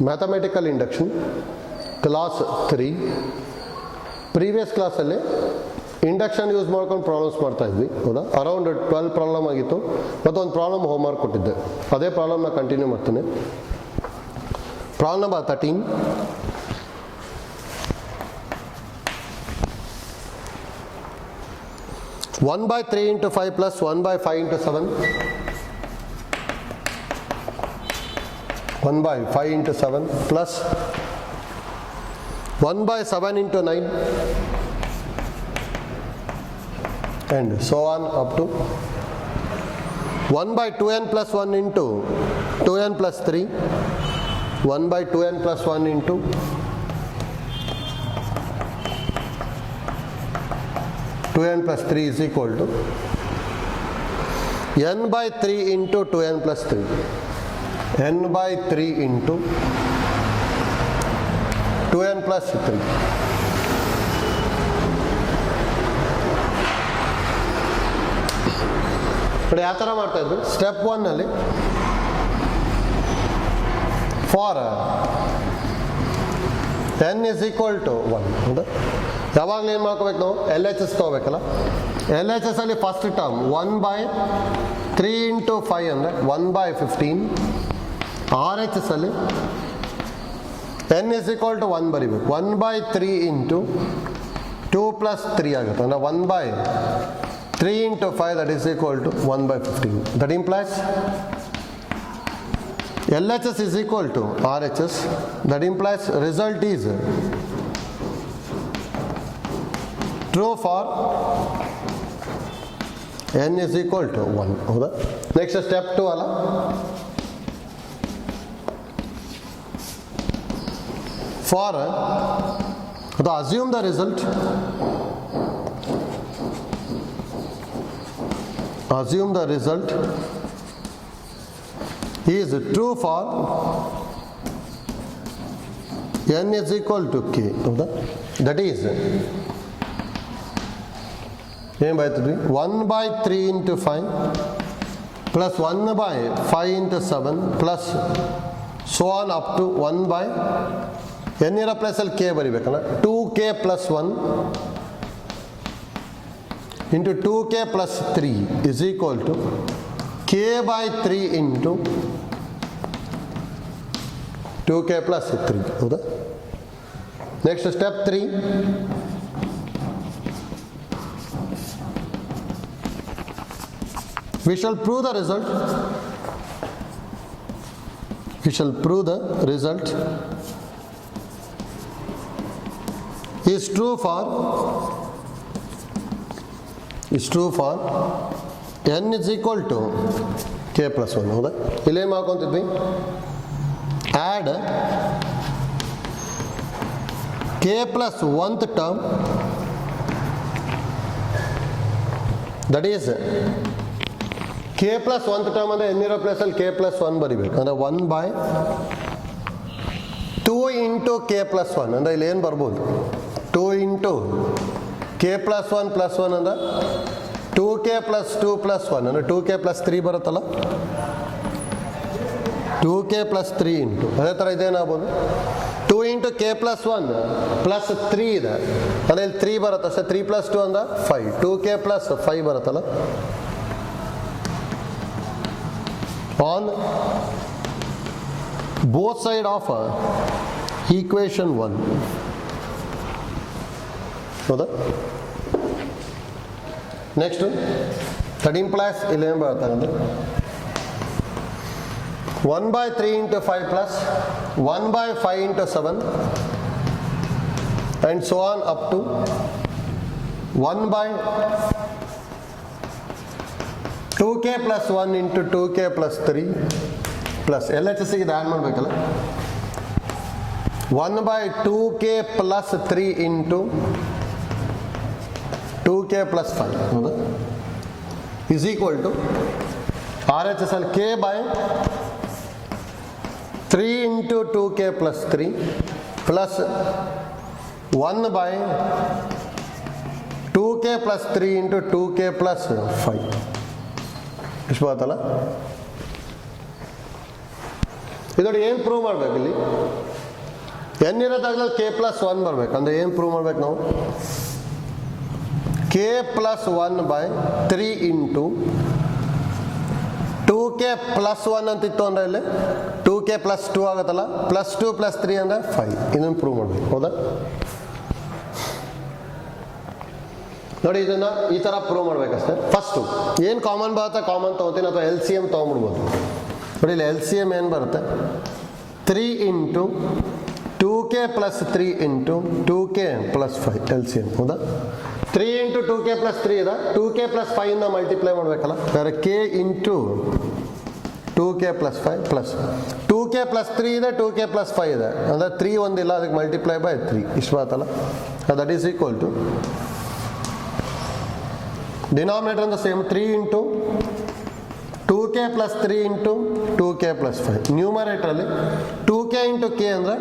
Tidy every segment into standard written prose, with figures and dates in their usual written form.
Mathematical induction class 3. Previous ಕ್ಲಾಸಲ್ಲಿ induction use ಮಾಡ್ಕೊಂಡು problems ಮಾಡ್ತಾ ಇದ್ವಿ, ಹೌದಾ? ಅರೌಂಡ್ 12 ಪ್ರಾಬ್ಲಮ್ ಆಗಿತ್ತು ಮತ್ತು ಒಂದು ಪ್ರಾಬ್ಲಮ್ ಹೋಮ್ವರ್ಕ್ ಕೊಟ್ಟಿದ್ದೆ. ಅದೇ ಪ್ರಾಬ್ಲಮ್ನ ಕಂಟಿನ್ಯೂ ಮಾಡ್ತೀನಿ. Problem number 13. One by 3 into 5 plus 1 by 5 into 7. 1 by 5 into 7 plus 1 by 7 into 9 and so on up to 1 by 2n plus 1 into 2n plus 3, 1 by 2n plus 1 into 2n plus 3 is equal to n by 3 into 2n plus 3. n by 3 into 2n plus 3. ನೋಡಿ ಯಾವ ಥರ ಮಾಡ್ತಾ ಇದ್ರು. Step 1 ಅಲ್ಲಿ for n is equal to 1, ಹೌದಾ? ಯಾವಾಗಲೂ ಏನು ಮಾಡ್ಕೋಬೇಕು ನಾವು? ಎಲ್ ಎಚ್ ಎಸ್ ತೊಗೋಬೇಕಲ್ಲ. ಎಲ್ ಎಚ್ ಎಸ್ ಅಲ್ಲಿ ಫಸ್ಟ್ ಟರ್ಮ್ 1 by 3 into 5 ಅಂದರೆ 1 by 15. ಆರ್ ಎಚ್ ಎಸ್ ಅಲ್ಲಿ n is equal to 1 ಬರಿಬೇಕು. 1 by 3 into 2 plus 3 ಆಗುತ್ತೆ, ಅಂದರೆ 1 by 3 into 5 that is equal to 1 by 15. That implies LHS is equal to RHS. That implies result is true for n is equal to 1, ಹೌದಾ? Next step 2 ಅಲ್ಲ. For ಅದು assume the result, assume the result is true for n is equal to k, that is ಏನು ಬರೀತಿದ್ವಿ? 1 by 3 into 5 plus 1 by 5 into 7 plus so on up to 1 by n ಇರೋ ಪ್ಲೇಸಲ್ಲಿ k ಬರಿಬೇಕಲ್ಲ. 2k plus 1 into 2k plus 3 is equal to k by 3 into 2k plus 3, ಹೌದಾ? Next step 3. We shall prove the result. We shall prove the result is true for n is equal to k plus 1, ಹೌದಾ? ಇಲ್ಲೇನು ಮಾಡ್ಕೊತಿದ್ವಿ? Add k plus 1th term, that is k plus 1th term ಅಂದರೆ ಎನ್ನಿರೋ ಪ್ಲೇಸಲ್ಲಿ k plus 1 ಬರಿಬೇಕು, ಅಂದರೆ 1 by 2 into k plus 1, ಅಂದರೆ ಇಲ್ಲಿ ಏನು ಬರ್ಬೋದು? 2 into k plus 1 plus 1 ಅಂದರೆ 2k plus 2 plus 1 ಅಂದರೆ 2k plus 3 ಬರುತ್ತಲ್ಲ. 2k plus 3 ಇಂಟು ಅದೇ ಥರ ಇದೇನಾಗ್ಬೋದು? 2 into k plus 1 plus 3 ಇದೆ, ಅಂದರೆ ಇಲ್ಲಿ 3 ಬರುತ್ತೆ ಅಷ್ಟೇ. 3 plus 2 ಅಂದರೆ 5. 2k plus 5 ಬರುತ್ತಲ್ಲ. On both side of equation 1, ಹೌದಾ? ನೆಕ್ಸ್ಟು 13 ಪ್ಲಸ್ ಇಲ್ಲಿ ಏನು ಬರುತ್ತೆ ಅಂದರೆ 1 by 3 into 5 plus 1 by 5 into 7 and so on up to 1 by 2k plus 1 into 2k plus 3 plus LHS ಇದು ಆ್ಯಡ್ ಮಾಡಬೇಕಲ್ಲ. 1 by 2k plus 3 into 2k plus 5, ಹೌದಾ? is equal to RHS ಅಲ್ಲಿ k by 3 into 2k plus 3 plus 1 by 2k plus 3 into 2k plus 5. ಎಷ್ಟು ಬರುತ್ತಲ್ಲ? ಇದೊಂದು ಏನು prove ಮಾಡಬೇಕು ಇಲ್ಲಿ, ಎನ್ ಇರೋದಾಗಲಿ ಕೆ ಪ್ಲಸ್ ಒನ್ ಬರಬೇಕು. ಅಂದರೆ ಏನು ಪ್ರೂವ್ ಮಾಡ್ಬೇಕು ನಾವು, K plus one by 3 into 2k plus 1 ಅಂತಿತ್ತು ಅಂದರೆ ಇಲ್ಲಿ 2k ಪ್ಲಸ್ 2 ಆಗುತ್ತಲ್ಲ, ಪ್ಲಸ್ 2 ಪ್ಲಸ್ 3 ಅಂದರೆ 5. ಇದನ್ನು ಪ್ರೂವ್ ಮಾಡಬೇಕು. ಹೌದಾ? ನೋಡಿ, ಇದನ್ನು ಈ ಥರ ಪ್ರೂವ್ ಮಾಡಬೇಕಷ್ಟೇ. ಫಸ್ಟು ಏನು ಕಾಮನ್ ಬರುತ್ತೆ ಕಾಮನ್ ತೊಗೊತೀನಿ, ಅಥವಾ ಎಲ್ ಸಿ ಎಮ್ ತೊಗೊಂಡ್ಬಿಡ್ಬೋದು. ನೋಡಿ, ಇಲ್ಲಿ ಎಲ್ ಸಿ ಎಮ್ ಏನು ಬರುತ್ತೆ, 3 into 2k plus 3 into 2k plus 5 L C M. ಹೌದಾ? 3 ಇಂಟು 2k ಪ್ಲಸ್ 3 ಇದೆ, 2k ಪ್ಲಸ್ 5 ಮಲ್ಟಿಪ್ಲೈ ಮಾಡಬೇಕಲ್ಲ, ಬೇರೆ k into 2k plus 5 plus 2k plus 3 ಇದೆ, 2k ಪ್ಲಸ್ 5 ಇದೆ, ಅಂದರೆ 3 ಒಂದಿಲ್ಲ, ಅದಕ್ಕೆ ಮಲ್ಟಿಪ್ಲೈ ಬೈ 3 ಇಷ್ಟು ಬರ್ತಲ್ಲ. That is equal to denominator ಅಂದ್ರೆ same 3 into 2k plus 3 into 2k plus 5. ನ್ಯೂಮರೇಟರಲ್ಲಿ 2k ಇಂಟು k ಅಂದರೆ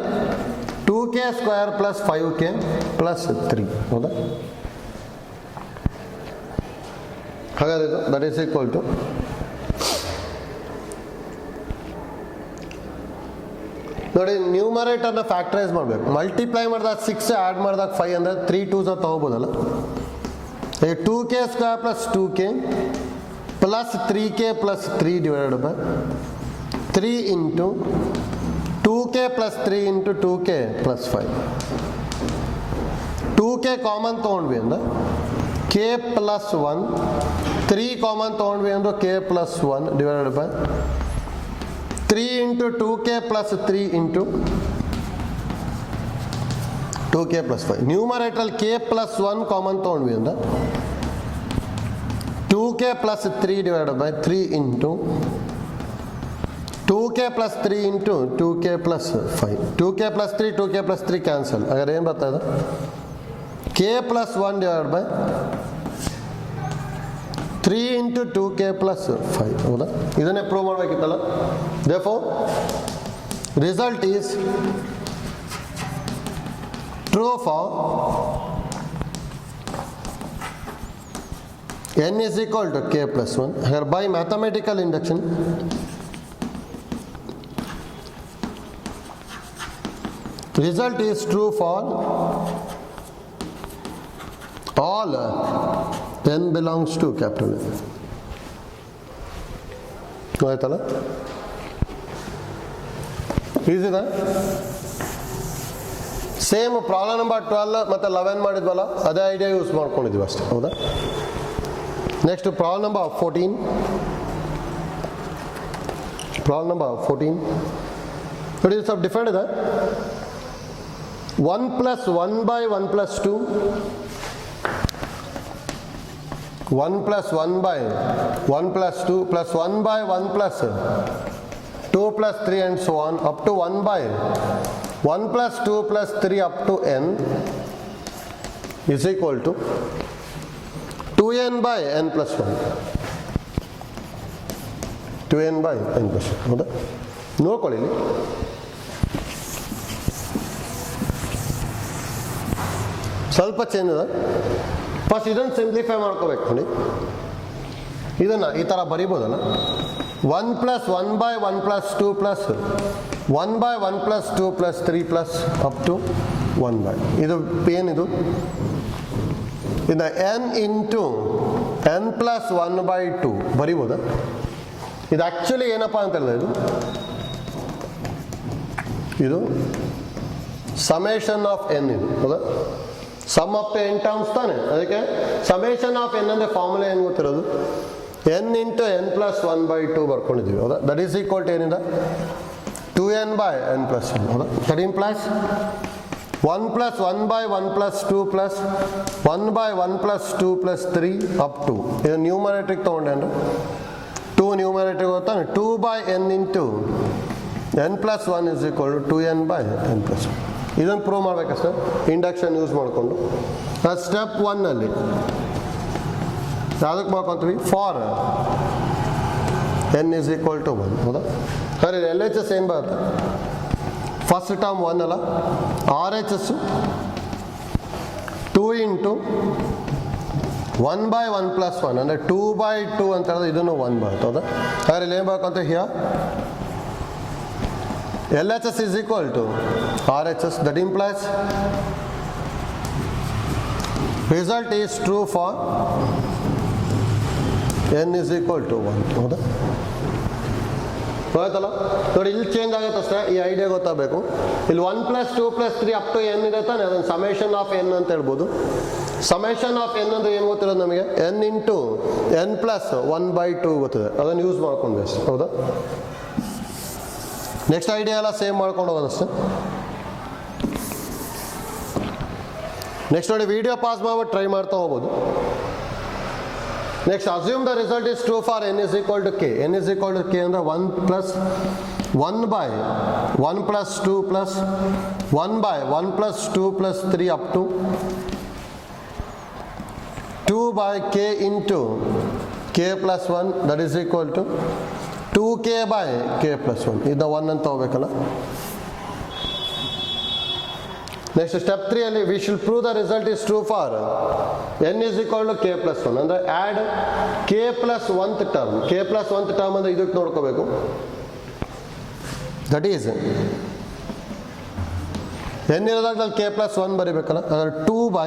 2k square plus 5k plus 3. ಹೌದಾ? ಹಾಗಾದ್ರೆ ಇದು ದಟ್ ಈಸ್ ಈಕ್ವಲ್ ಟು ನೋಡಿ, ನ್ಯೂಮರೇಟರ್ನ ಫ್ಯಾಕ್ಟರೈಸ್ ಮಾಡಬೇಕು. ಮಲ್ಟಿಪ್ಲೈ ಮಾಡಿದಾಗ 6 ಆ್ಯಡ್ ಮಾಡಿದಾಗ 5 ಅಂದರೆ 3 2s ತೊಗೋಬೋದಲ್ಲ. 2k square plus 2k plus 3k plus 3 divided by 3 into 2k plus 3 into 2k plus 5. 2k common ತೊಗೊಂಡ್ವಿ ಅಂದ್ರೆ k ಪ್ಲಸ್ 1, 3 ಕಾಮನ್ ತೊಗೊಂಡ್ವಿ ಅಂದ್ರೆ k plus 1 divided by 3 into 2k plus 3 into 2k plus 5. ನ್ಯೂಮರೇಟ್ರಲ್ಲಿ k plus 1 common ತೊಗೊಂಡ್ವಿ ಅಂದ್ರೆ 2k plus 3 divided by 3 into 2k plus 3 into 2k plus 5. 2k plus 3 2k plus 3 cancel. ಹಾಗಾದ್ರೆ ಏನು ಬರ್ತಾ ಇದೆ, k plus 1 divided by 3 into 2k plus 5. ಹೌದಾ? ಇದನ್ನೇ prove ಮಾಡಬೇಕಿತ್ತಲ್ಲ. Therefore result is true for n is equal to k plus 1. Here by mathematical induction result is true for all n belongs to capital N. ಆಯ್ತಲ್ಲ, ಈಸಿನಾ? Same problem number 12 ಮತ್ತು 11 ಮಾಡಿದ್ವಲ್ಲ, ಅದೇ idea use ಮಾಡ್ಕೊಂಡಿದ್ವಿ ಅಷ್ಟೇ. ಹೌದಾ? Next problem number 14. Problem number 14 ನೋಡಿ, ಇದು ಸ್ವಲ್ಪ different ಇದೆ. 1 plus 1 by 1 plus 2, 1 plus 1 by 1 plus 2 plus 1 by 1 plus 2 plus 3 and so on up to 1 by 1 plus 2 plus 3 up to n is equal to 2n by n plus 1. 2n by n plus 1. ಹೌದಾ? ನೋಡ್ಕೊಳ್ಳಿ, ಸ್ವಲ್ಪ change ಇದೆ. First ಇದನ್ನು simplify ಮಾಡ್ಕೋಬೇಕು. ನೋಡಿ, ಇದನ್ನು ಈ ಥರ ಬರಿಬೋದಲ್ಲ, 1 plus 1 by 1 plus 2 plus 1 by 1 plus 2 plus 3 plus up to 1 by ಇದು ಏನಿದು, ಇನ್ನು n into n plus 1 by 2 ಬರಿಬೋದಾ? ಇದು ಆ್ಯಕ್ಚುಲಿ ಏನಪ್ಪ ಅಂತ ಹೇಳಿದ್ರೆ ಇದು ಸಮೇಷನ್ ಆಫ್ ಎನ್. ಇದು ಹೌದಾ? Sum of the n terms ತಾನೆ, ಅದಕ್ಕೆ ಸಮೇಷನ್ ಆಫ್ ಎನ್ ಅಂದರೆ ಫಾರ್ಮುಲಾ ಏನು ಗೊತ್ತಿರೋದು, n into n plus 1 by 2 ಬರ್ಕೊಂಡಿದ್ದೀವಿ. ಹೌದಾ? ದಟ್ ಈಸ್ ಈಕ್ವಲ್ ಟು ಏನಿದೆ, 2n by n plus 1. ಹೌದಾ? That implies 1 plus 1 by 1 plus 2 plus 1 by 1 plus 2 plus 3 up to ಇದು ನ್ಯೂಮರೇಟ್ರಿಗೆ ತೊಗೊಂಡೆ 2 ನ್ಯೂಮರೇಟ್ರಿಗೆ ಹೋಗ್ತಾನೆ 2 by n into n plus 1 is equal to 2n by n plus 1. ಇದನ್ನು prove ಮಾಡಬೇಕಷ್ಟೇ induction use ಮಾಡಿಕೊಂಡು. Step 1ನಲ್ಲಿ ಯಾವುದಕ್ಕೆ ಮಾಡ್ಕೊತೀವಿ, for n is equal to 1. ಹೌದಾ? ಸರಿ, L H S ಏನು ಬರುತ್ತೆ, ಫಸ್ಟ್ ಟರ್ಮ್ 1 ಅಲ್ಲ, R H S 2 into 1 by 1 plus 1 ಅಂದರೆ 2 by 2 ಅಂತ ಹೇಳಿದ್ರೆ ಇದನ್ನು 1 ಬರುತ್ತೆ. ಹೌದಾ? ಹಾಗಾದ್ರೆ ಏನು ಬೇಕಂತ here LHS is equal to RHS. That implies result is true for n is equal to 1. ಹೌದಾ? ಹೋಯ್ತಲ್ಲ ನೋಡಿ, ಇಲ್ಲಿ ಚೇಂಜ್ ಆಗುತ್ತೆ ಅಷ್ಟೇ. ಈ ಐಡಿಯಾ ಗೊತ್ತಾಗಬೇಕು. ಇಲ್ಲಿ 1 + 2 + 3 ಅಪ್ ಟು n ಇದೆ ತಾನೆ, ಅದನ್ನು ಸಮೇಷನ್ ಆಫ್ n ಅಂತ ಹೇಳ್ಬೋದು. ಸಮೇಷನ್ ಆಫ್ n ಅಂದ್ರೆ ಏನು ಗೊತ್ತಿರೋದು ನಮಗೆ? n ಇಂಟು n ಪ್ಲಸ್ 1/2 ಗೊತ್ತಿದೆ, ಅದನ್ನು ಯೂಸ್ ಮಾಡ್ಕೊಂಡು ಅಷ್ಟೇ. ಹೌದಾ? ನೆಕ್ಸ್ಟ್ ಐಡಿಯಾ ಎಲ್ಲ ಸೇವ್ ಮಾಡ್ಕೊಂಡು ಹೋಗೋದು ಅಷ್ಟೇ. ನೆಕ್ಸ್ಟ್ ನೋಡಿ, ವಿಡಿಯೋ ಪಾಸ್ ಮಾಡ್ಬಿಟ್ಟು ಟ್ರೈ ಮಾಡ್ತಾ ಹೋಗ್ಬೋದು. Next assume the result is true for n is equal to k. n is equal to k ಅಂದರೆ 1 + 1/1 + 2 + 1/1 + 2 + 3 up to 2/k into k + 1 that is equal to 2k/k + 1. ಇದು 1 ಅಂತ ಹೋಗ್ಬೇಕಲ್ಲ. Next step 3 ಅಲ್ಲಿ we shall prove the result is true for n is equal to k + 1 ಅಂದರೆ add k + 1th term. k + 1th term ಅಂದರೆ ಇದಕ್ಕೆ ನೋಡ್ಕೋಬೇಕು. That is n ಇರೋದಾಗದಲ್ಲಿ k + 1 ಬರೀಬೇಕಲ್ಲ, ಅದರ 2/k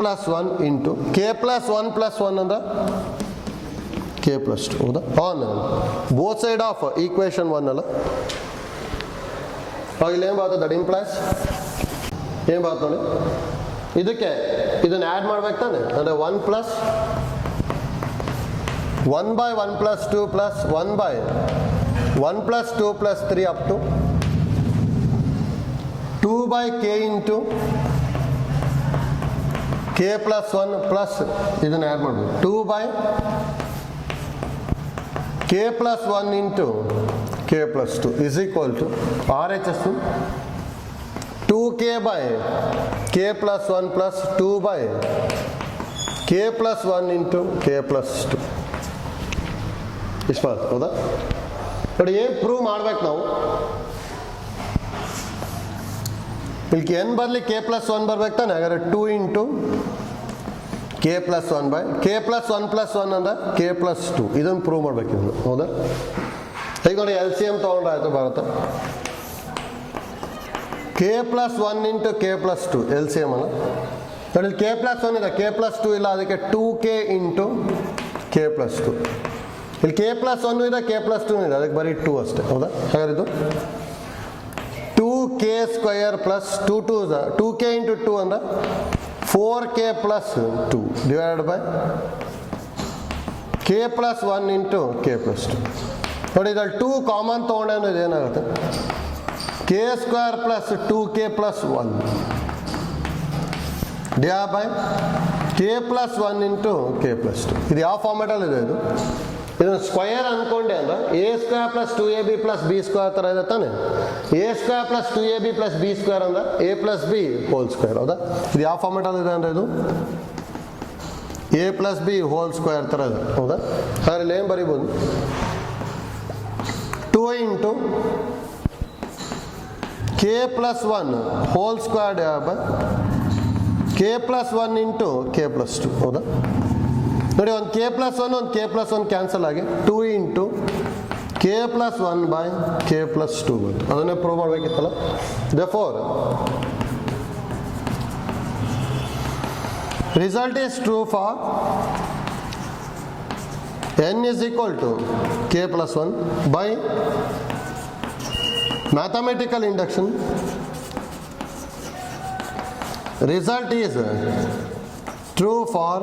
+ 1 ಇಂಟು k + 1 + 1 ಅಂದ್ರೆ k + 2. ಹೌದಾ? On both side of equation 1 ಅಲ್ಲ. ಇಲ್ಲಿ ಏನು ಬರುತ್ತೆ? ದಟ್ ಇಂಪ್ಲೈಸ್ ಏನು ಬರುತ್ತೆ ನೋಡಿ, ಇದಕ್ಕೆ ಇದನ್ನು ಆ್ಯಡ್ ಮಾಡ್ಬೇಕು ತಾನೆ, ಅಂದರೆ 1 + 1/1 + 2 + 1/1 + 2 + 3 up to 2/k into k + 1 plus ಇದನ್ನು ಆ್ಯಡ್ ಮಾಡಬೇಕು 2/k + 1 into k + 2 is equal to RHS 2k/k + 1 plus 2/k + 1 into k + 2. ಇಷ್ಟು ಬರುತ್ತೆ. ಹೌದಾ? ನೋಡಿ, ಏನು ಪ್ರೂವ್ ಮಾಡ್ಬೇಕು ನಾವು? ಇಲ್ಲಿ n ಬರಲಿ k + 1 ಬರ್ಬೇಕು ತಾನೆ, ಹಾಗಾದ್ರೆ 2 ಇಂಟು k + 1/k + 1 + 1 ಅಂದ್ರೆ k + 2. ಇದನ್ನು ಪ್ರೂವ್ ಮಾಡ್ಬೇಕು ಇನ್ನು. ಹೌದಾ? ಈಗ ನೋಡಿ, LCM ತೊಗೊಂಡ್ರೆ ಆಯಿತು, ಬರುತ್ತೆ k + 1 ಇಂಟು k + 2 LCM ಅಲ್ಲ. ನೋಡಿ, ಇಲ್ಲಿ k + 1 ಇದೆ, k + 2 ಇಲ್ಲ, ಅದಕ್ಕೆ 2k ಇಂಟು k + 2. ಇಲ್ಲಿ k + 1 ಇದೆ, k + 2 ಇದೆ, ಅದಕ್ಕೆ ಬರೀ 2 ಅಷ್ಟೇ. ಹೌದಾ? ಹಾಗಾದ್ರೆ ಇದು 2k² + 2k ಇಂಟು 2 ಅಂದ್ರೆ 4k + 2 divided by k + 1 into k + 2. ನೋಡಿ, ಇದ್ರಲ್ಲಿ 2 ಕಾಮನ್ ತೊಗೊಂಡೆ ಅಂದ್ರೆ ಏನಾಗುತ್ತೆ? k² + 2k + 1 divide by k + 1 into k + 2. ಇದು ಯಾವ ಫಾರ್ಮೆಟಲ್ಲಿ ಇದೆ? ಇದನ್ನು ಸ್ಕ್ವಯರ್ ಅಂದ್ಕೊಂಡೆ ಅಂದ್ರೆ a² + 2ab + b² ಥರ ಇದೆ ತಾನೆ. a² + 2ab + b² ಅಂದ್ರೆ a + b ಹೋಲ್ ಸ್ಕ್ವೇರ್. ಹೌದಾ? ಇದು ಯಾವ ಫಾರ್ಮೆಟಲ್ಲಿ ಇದೆ ಅಂದರೆ ಇದು a + b ಹೋಲ್ ಸ್ಕ್ವೇರ್ ಥರ ಇದೆ. ಹೌದಾ? ಹಾಗಾದ್ರೆ ಇಲ್ಲಿ ಏನು ಬರೀಬೋದು? 2 into k + 1 whole square divide by k + 1 into k + 2. ಹೌದಾ? ನೋಡಿ, ಒಂದು k + 1 ಒಂದು k + 1 ಕ್ಯಾನ್ಸಲ್ ಆಗಿ 2 ಇಂಟು k + 1/k + 2 ಬಂತು. ಅದನ್ನೇ prove ಮಾಡಬೇಕಿತ್ತಲ್ಲ. therefore result is true for n is equal to k + 1 by mathematical induction. Result is true for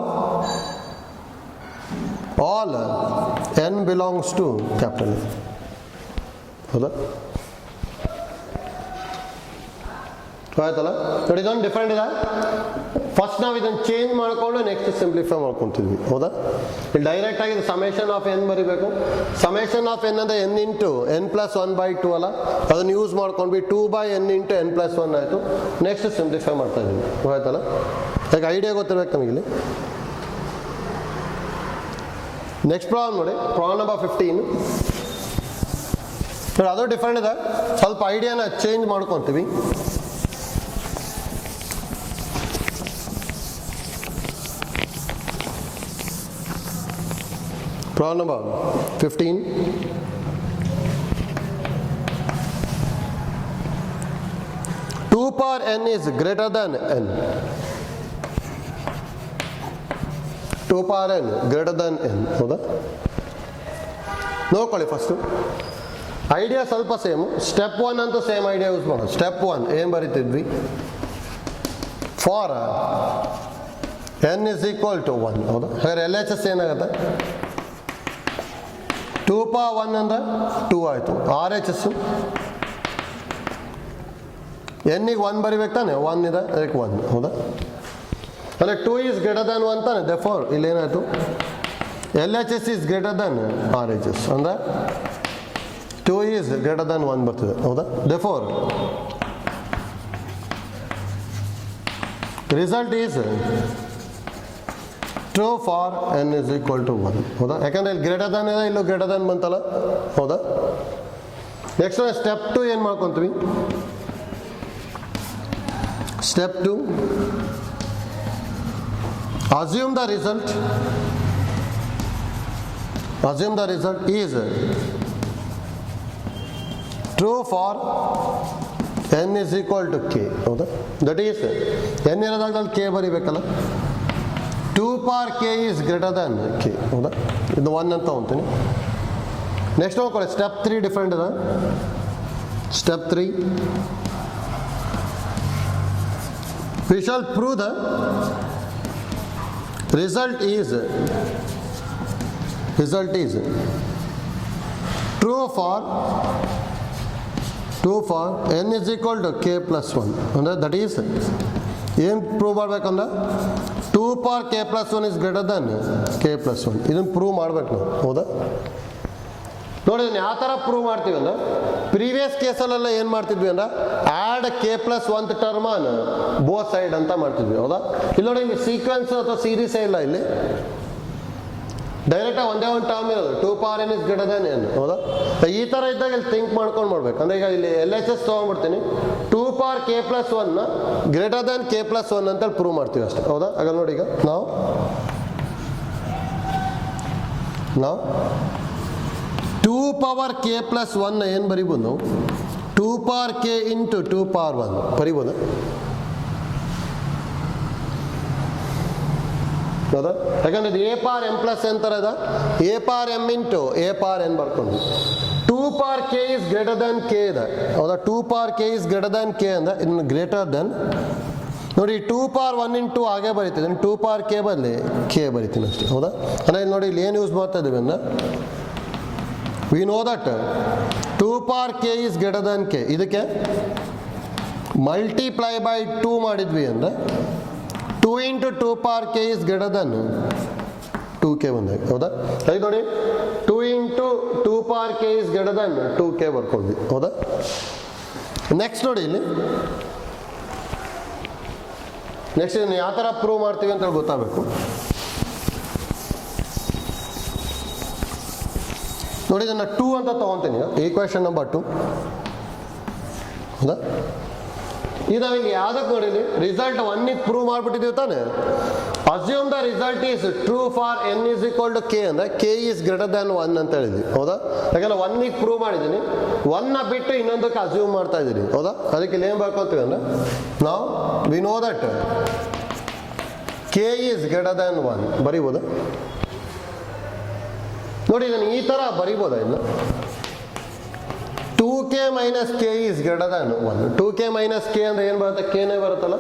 all n belongs to capital N. ಹೌದಾ? ಆಯ್ತಲ್ಲ? ನೋಡಿ, ಇದೊಂದು ಡಿಫ್ರೆಂಟ್ ಇದೆ. First ನಾವು ಇದನ್ನು ಚೇಂಜ್ ಮಾಡಿಕೊಂಡು ನೆಕ್ಸ್ಟ್ ಸಿಂಪ್ಲಿಫೈ ಮಾಡ್ಕೊತಿದ್ವಿ. ಹೌದಾ? ಇಲ್ಲಿ ಡೈರೆಕ್ಟ್ ಆಗಿ ಸಮೇಷನ್ ಆಫ್ n ಬರೀಬೇಕು. ಸಮೇಷನ್ ಆಫ್ n ಅಂದರೆ n ಇಂಟು n + 1/2 ಅಲ್ಲ, ಅದನ್ನು ಯೂಸ್ ಮಾಡ್ಕೊಂಡ್ವಿ 2/n ಇಂಟು n + 1 ಆಯಿತು. ನೆಕ್ಸ್ಟ್ ಸಿಂಪ್ಲಿಫೈ ಮಾಡ್ತಾ ಇದ್ದೀವಿ. ಆಯ್ತಲ್ಲ? ಈಗ ಐಡಿಯಾ ಗೊತ್ತಿರ್ಬೇಕು ನಮಗಿಲ್ಲಿ. ನೆಕ್ಸ್ಟ್ ಪ್ರಾಬ್ಲಮ್ ನೋಡಿ, ಪ್ರಾಬ್ಲಮ್ ನಂಬರ್ 15. ನೋಡಿ, ಅದು ಡಿಫ್ರೆಂಟ್ ಇದೆ. ಸ್ವಲ್ಪ ಐಡಿಯಾನ ಚೇಂಜ್ ಮಾಡ್ಕೊತೀವಿ. Problem number 15. power n is greater than n. 2 power n greater than n. ಹೌದಾ? ನೋಡ್ಕೊಳ್ಳಿ ಫಸ್ಟು ಐಡಿಯಾ ಸ್ವಲ್ಪ ಸೇಮು. ಸ್ಟೆಪ್ 1 ಅಂತೂ ಸೇಮ್ ಐಡಿಯಾ ಯೂಸ್ ಮಾಡೋದು. ಸ್ಟೆಪ್ 1 ಏನು ಬರೀತಿದ್ವಿ? For n is equal to 1. ಹೌದಾ? ಹಾಗಾದ್ರೆ ಎಲ್ ಎಚ್ ಎಸ್ ಏನಾಗುತ್ತೆ? 2 power 1 ಅಂದ್ರೆ 2 ಆಯಿತು. ಆರ್ ಎಚ್ ಎಸ್ ಎನ್ನಿಗೆ 1 ಬರಿಬೇಕು ತಾನೆ? 1 ಇದೆ ಅದಕ್ಕೆ 1. ಹೌದಾ? ಅಂದರೆ 2 ಈಸ್ ಗ್ರೇಟರ್ ದ್ಯಾನ್ 1 ತಾನೆ. ದೇರ್ಫೋರ್ ಇಲ್ಲೇನಾಯಿತು? L H S is greater than R H S ಅಂದರೆ 2 ಈಸ್ ಗ್ರೇಟರ್ ದ್ಯಾನ್ 1 ಬರ್ತದೆ. ಹೌದಾ? Therefore result is true for n is equal to 1. ಹೌದಾ? ಯಾಕಂದರೆ ಇಲ್ಲಿ ಗ್ರೇಟರ್ ದ್ಯಾನ್ ಇದೆ, ಇಲ್ಲೂ ಗ್ರೇಟರ್ ದ್ಯಾನ್ ಬಂತಲ್ಲ. ಹೌದಾ? ನೆಕ್ಸ್ಟ್ ಸ್ಟೆಪ್ 2 ಏನು ಮಾಡ್ಕೊತೀವಿ? Step 2 assume the result is true for n is equal to k. ಹೌದಾ? ದಟ್ ಈಸ್ n ಇರೋದಾಗದಲ್ಲಿ k ಬರಿಬೇಕಲ್ಲ. 2 power k is greater than k. ಹೌದಾ? ಇದು 1 ಅಂತ ಅಂತೀನಿ. ನೆಕ್ಸ್ಟ್ ನೋಡ್ಕೊಳ್ಳಿ ಸ್ಟೆಪ್ 3 ಡಿಫ್ರೆಂಟ್ ಇದೆ. Step 3 we shall prove the result is true for n is equal to k plus 1. ಅಂದರೆ that is ಏನು ಪ್ರೂವ್ ಮಾಡಬೇಕಂದ್ರೆ 2 power k plus 1 is greater than k plus 1. ಇದನ್ನು ಪ್ರೂವ್ ಮಾಡ್ಬೇಕು ನಾವು. ಹೌದಾ? ನೋಡಿ ಇದನ್ನು ಯಾವ ಥರ ಪ್ರೂವ್ ಮಾಡ್ತೀವಿ ಅಂದ್ರೆ ಪ್ರೀವಿಯಸ್ ಕೇಸಲ್ಲೆಲ್ಲ ಏನು ಮಾಡ್ತಿದ್ವಿ ಅಂದ್ರೆ add k plus 1 term on both side ಅಂತ ಮಾಡ್ತಿದ್ವಿ. ಹೌದಾ? ಇಲ್ಲಿ ನೋಡಿ ಇಲ್ಲಿ ಸೀಕ್ವೆನ್ಸ್ ಅಥವಾ ಸೀರೀಸೇ ಇಲ್ಲ. ಇಲ್ಲಿ ಡೈರೆಕ್ಟಾಗಿ ಒಂದೇ ಒಂದು ಟರ್ಮ್ ಇರೋದು 2 power n is greater than n. ಹೌದಾ? ಈ ಥರ ಇದ್ದಾಗ ಇಲ್ಲಿ ಥಿಂಕ್ ಮಾಡ್ಕೊಂಡು ಮಾಡ್ಬೇಕು. ಅಂದರೆ ಈಗ ಇಲ್ಲಿ ಎಲ್ ಎಚ್ ಎಸ್ ತೊಗೊಂಡ್ಬಿಡ್ತೀನಿ. 2 power k plus 1 greater than k plus 1 ಅಂತೇಳಿ ಪ್ರೂವ್ ಮಾಡ್ತೀವಿ ಅಷ್ಟೇ. ಹೌದಾ? ಆಗ ನೋಡಿ ಈಗ ನಾವು 2 power k plus 1 ಏನು ಬರಿಬೋದು ನಾವು? 2 power k into 2 power 1 ಬರಿಬೋದು. ಹೌದಾ? ಯಾಕಂದ್ರೆ ಇದು a power m plus n ಥರ ಇದೆ. a power m into a power n ಬರ್ಕೊಂಡು 2 power k is greater than k ಇದೆ. ಹೌದಾ? 2 power k is greater than k ಅಂದರೆ ಇನ್ನು ಗ್ರೇಟರ್ ದೆನ್ ನೋಡಿ 2 power 1 into ಹಾಗೆ ಬರೀತಿದ್ದೀನಿ. 2 power k ಬದಲಿ k ಬರಿತೀನಿ ಅಷ್ಟೇ. ಹೌದಾ? ಅಂದರೆ ಇಲ್ಲಿ ನೋಡಿ ಇಲ್ಲಿ ಏನು ಯೂಸ್ ಮಾಡ್ತಾ ಇದ್ದೀವಿ ಅಂದರೆ we know that 2 power k is greater than k. ಇದಕ್ಕೆ ಮಲ್ಟಿಪ್ಲೈ ಬೈ 2 ಮಾಡಿದ್ವಿ ಅಂದರೆ 2 into 2 power k is greater than 2k ಬಂದಾಗ. ಹೌದಾ? ಹಾಗೆ ನೋಡಿ 2 into 2 power k is greater than 2k ಬರ್ಕೊಂಡ್ವಿ. ಹೌದಾ? ನೆಕ್ಸ್ಟ್ ನೋಡಿ ಇಲ್ಲಿ ನೆಕ್ಸ್ಟ್ ಇದನ್ನು ಯಾವ ಥರ ಪ್ರೂವ್ ಮಾಡ್ತೀವಿ ಅಂತ ಗೊತ್ತಾಗಬೇಕು. ನೋಡಿ ಇದನ್ನು 2 ಅಂತ ತೊಗೊತೀನಿ. Equation number 2. ಹೌದಾ? ಇದು ನಾವಿಲ್ಲಿ ಯಾವುದಕ್ಕೆ ನೋಡಿದ್ವಿ? ರಿಸಲ್ಟ್ 1 ಪ್ರೂವ್ ಮಾಡಿಬಿಟ್ಟಿದ್ದೀವಿ ತಾನೆ. Assume the result is true for n is equal to k ಅಂದರೆ k is greater than 1 ಅಂತ ಹೇಳಿದ್ವಿ. ಹೌದಾ? ಯಾಕಂದ್ರೆ 1 ಪ್ರೂವ್ ಮಾಡಿದ್ದೀನಿ. 1 ಬಿಟ್ಟು ಇನ್ನೊಂದಕ್ಕೆ ಅಸ್ಯೂಮ್ ಮಾಡ್ತಾ ಇದ್ದೀನಿ. ಹೌದಾ? ಅದಕ್ಕೆ ಇಲ್ಲಿ ಏನು ಬರ್ಕೊತೀವಿ ಅಂದರೆ ನಾವು we know that k is greater than 1 ಬರಿಬೋದು. ನೋಡಿ ಇದನ್ನು ಈ ಥರ ಬರಿಬೋದಾ? ಇನ್ನು 2k minus k is greater than 1. 2k minus k ಅಂದರೆ ಏನು ಬರುತ್ತೆ? kನೇ ಬರುತ್ತಲ್ಲ.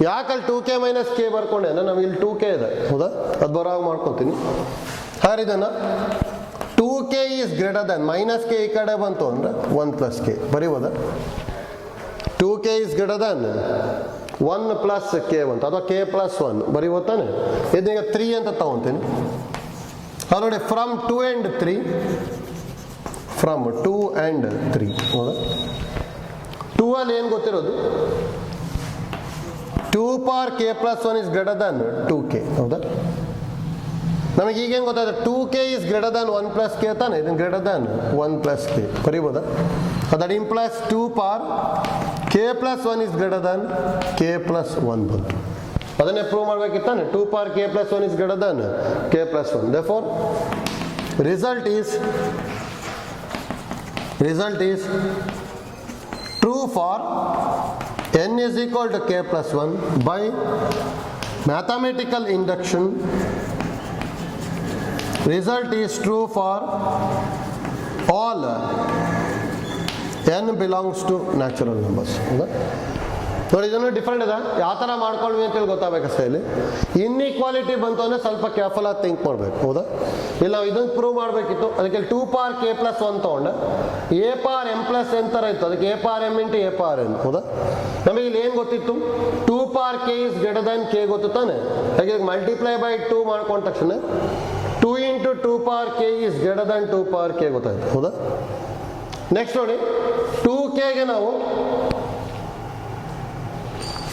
ಯಾಕಲ್ಲಿ 2k minus k ಬರ್ಕೊಂಡೆ ಅಂದರೆ ನಮಗೆ ಇಲ್ಲಿ 2k ಇದೆ. ಹೌದಾ? ಅದು ಬರೋವಾಗ ಮಾಡ್ಕೊತೀನಿ. ಹಾಗಾದ್ರೆ ಇದನ್ನು 2k is greater than minus k ಈ ಕಡೆ ಬಂತು ಅಂದರೆ 1 plus k ಬರಿಬೋದಾ? 2k is greater than 1 plus k ಬಂತು ಅಥವಾ k plus 1 ಬರಿಬೋತಾನೆ. ಇದೀಗ 3 ಅಂತ ತಗೊತೀನಿ. ನೋಡಿ ಫ್ರಮ್ 2 and 3 ಫ್ರಮ್ 2 and 3. ಹೌದಾ? 2 ಅಲ್ಲಿ ಏನು ಗೊತ್ತಿರೋದು? 2 power k plus 1 is greater than 2k. ಹೌದಾ? ನಮಗೆ ಈಗೇನು ಗೊತ್ತಾಯ್ತು? 2k is greater than 1 plus k ತಾನೆ. ಇದನ್ನು ಗ್ರೇಟರ್ ದ್ಯಾನ್ 1 plus k ಬರಿಬೋದಾ? That implies 2 power k plus 1 is greater than k plus 1 ಬಂತು. ಅದನ್ನೇ prove ಮಾಡಬೇಕಿತ್ತಾನೆ. 2 power k plus 1 is greater than k plus 1. Therefore, result is true for n is equal to k plus 1 by mathematical induction. Result is true for all n belongs to natural numbers. ನೋಡಿ ಇದನ್ನು different ಇದೆ, ಯಾವ ಥರ ಮಾಡ್ಕೊಂಡ್ವಿ ಅಂತೇಳಿ ಗೊತ್ತಾಗಬೇಕಷ್ಟೇ. ಇಲ್ಲಿ inequality ಬಂತು ಅಂದರೆ ಸ್ವಲ್ಪ ಕೇರ್ಫುಲ್ ಆಗಿ ಥಿಂಕ್ ಮಾಡಬೇಕು, ಹೌದಾ? ಇಲ್ಲ ನಾವು ಇದನ್ನು ಪ್ರೂವ್ ಮಾಡಬೇಕಿತ್ತು, ಅದಕ್ಕೆ 2 power k plus 1 ತೊಗೊಂಡೆ, a power m plus n ಥರ ಇತ್ತು, ಅದಕ್ಕೆ a power m into a power n, ಹೌದಾ? ನಮಗೆ ಇಲ್ಲಿ ಏನು ಗೊತ್ತಿತ್ತು? 2 power k is greater than k ಗೊತ್ತು ತಾನೆ, ಹಾಗೆ ಮಲ್ಟಿಪ್ಲೈ ಬೈ 2 ಮಾಡ್ಕೊಂಡ ತಕ್ಷಣ 2 into 2 power k is greater than 2 power k ಗೊತ್ತಾಯ್ತು, ಹೌದಾ? ನೆಕ್ಸ್ಟ್ ನೋಡಿ 2kಗೆ ನಾವು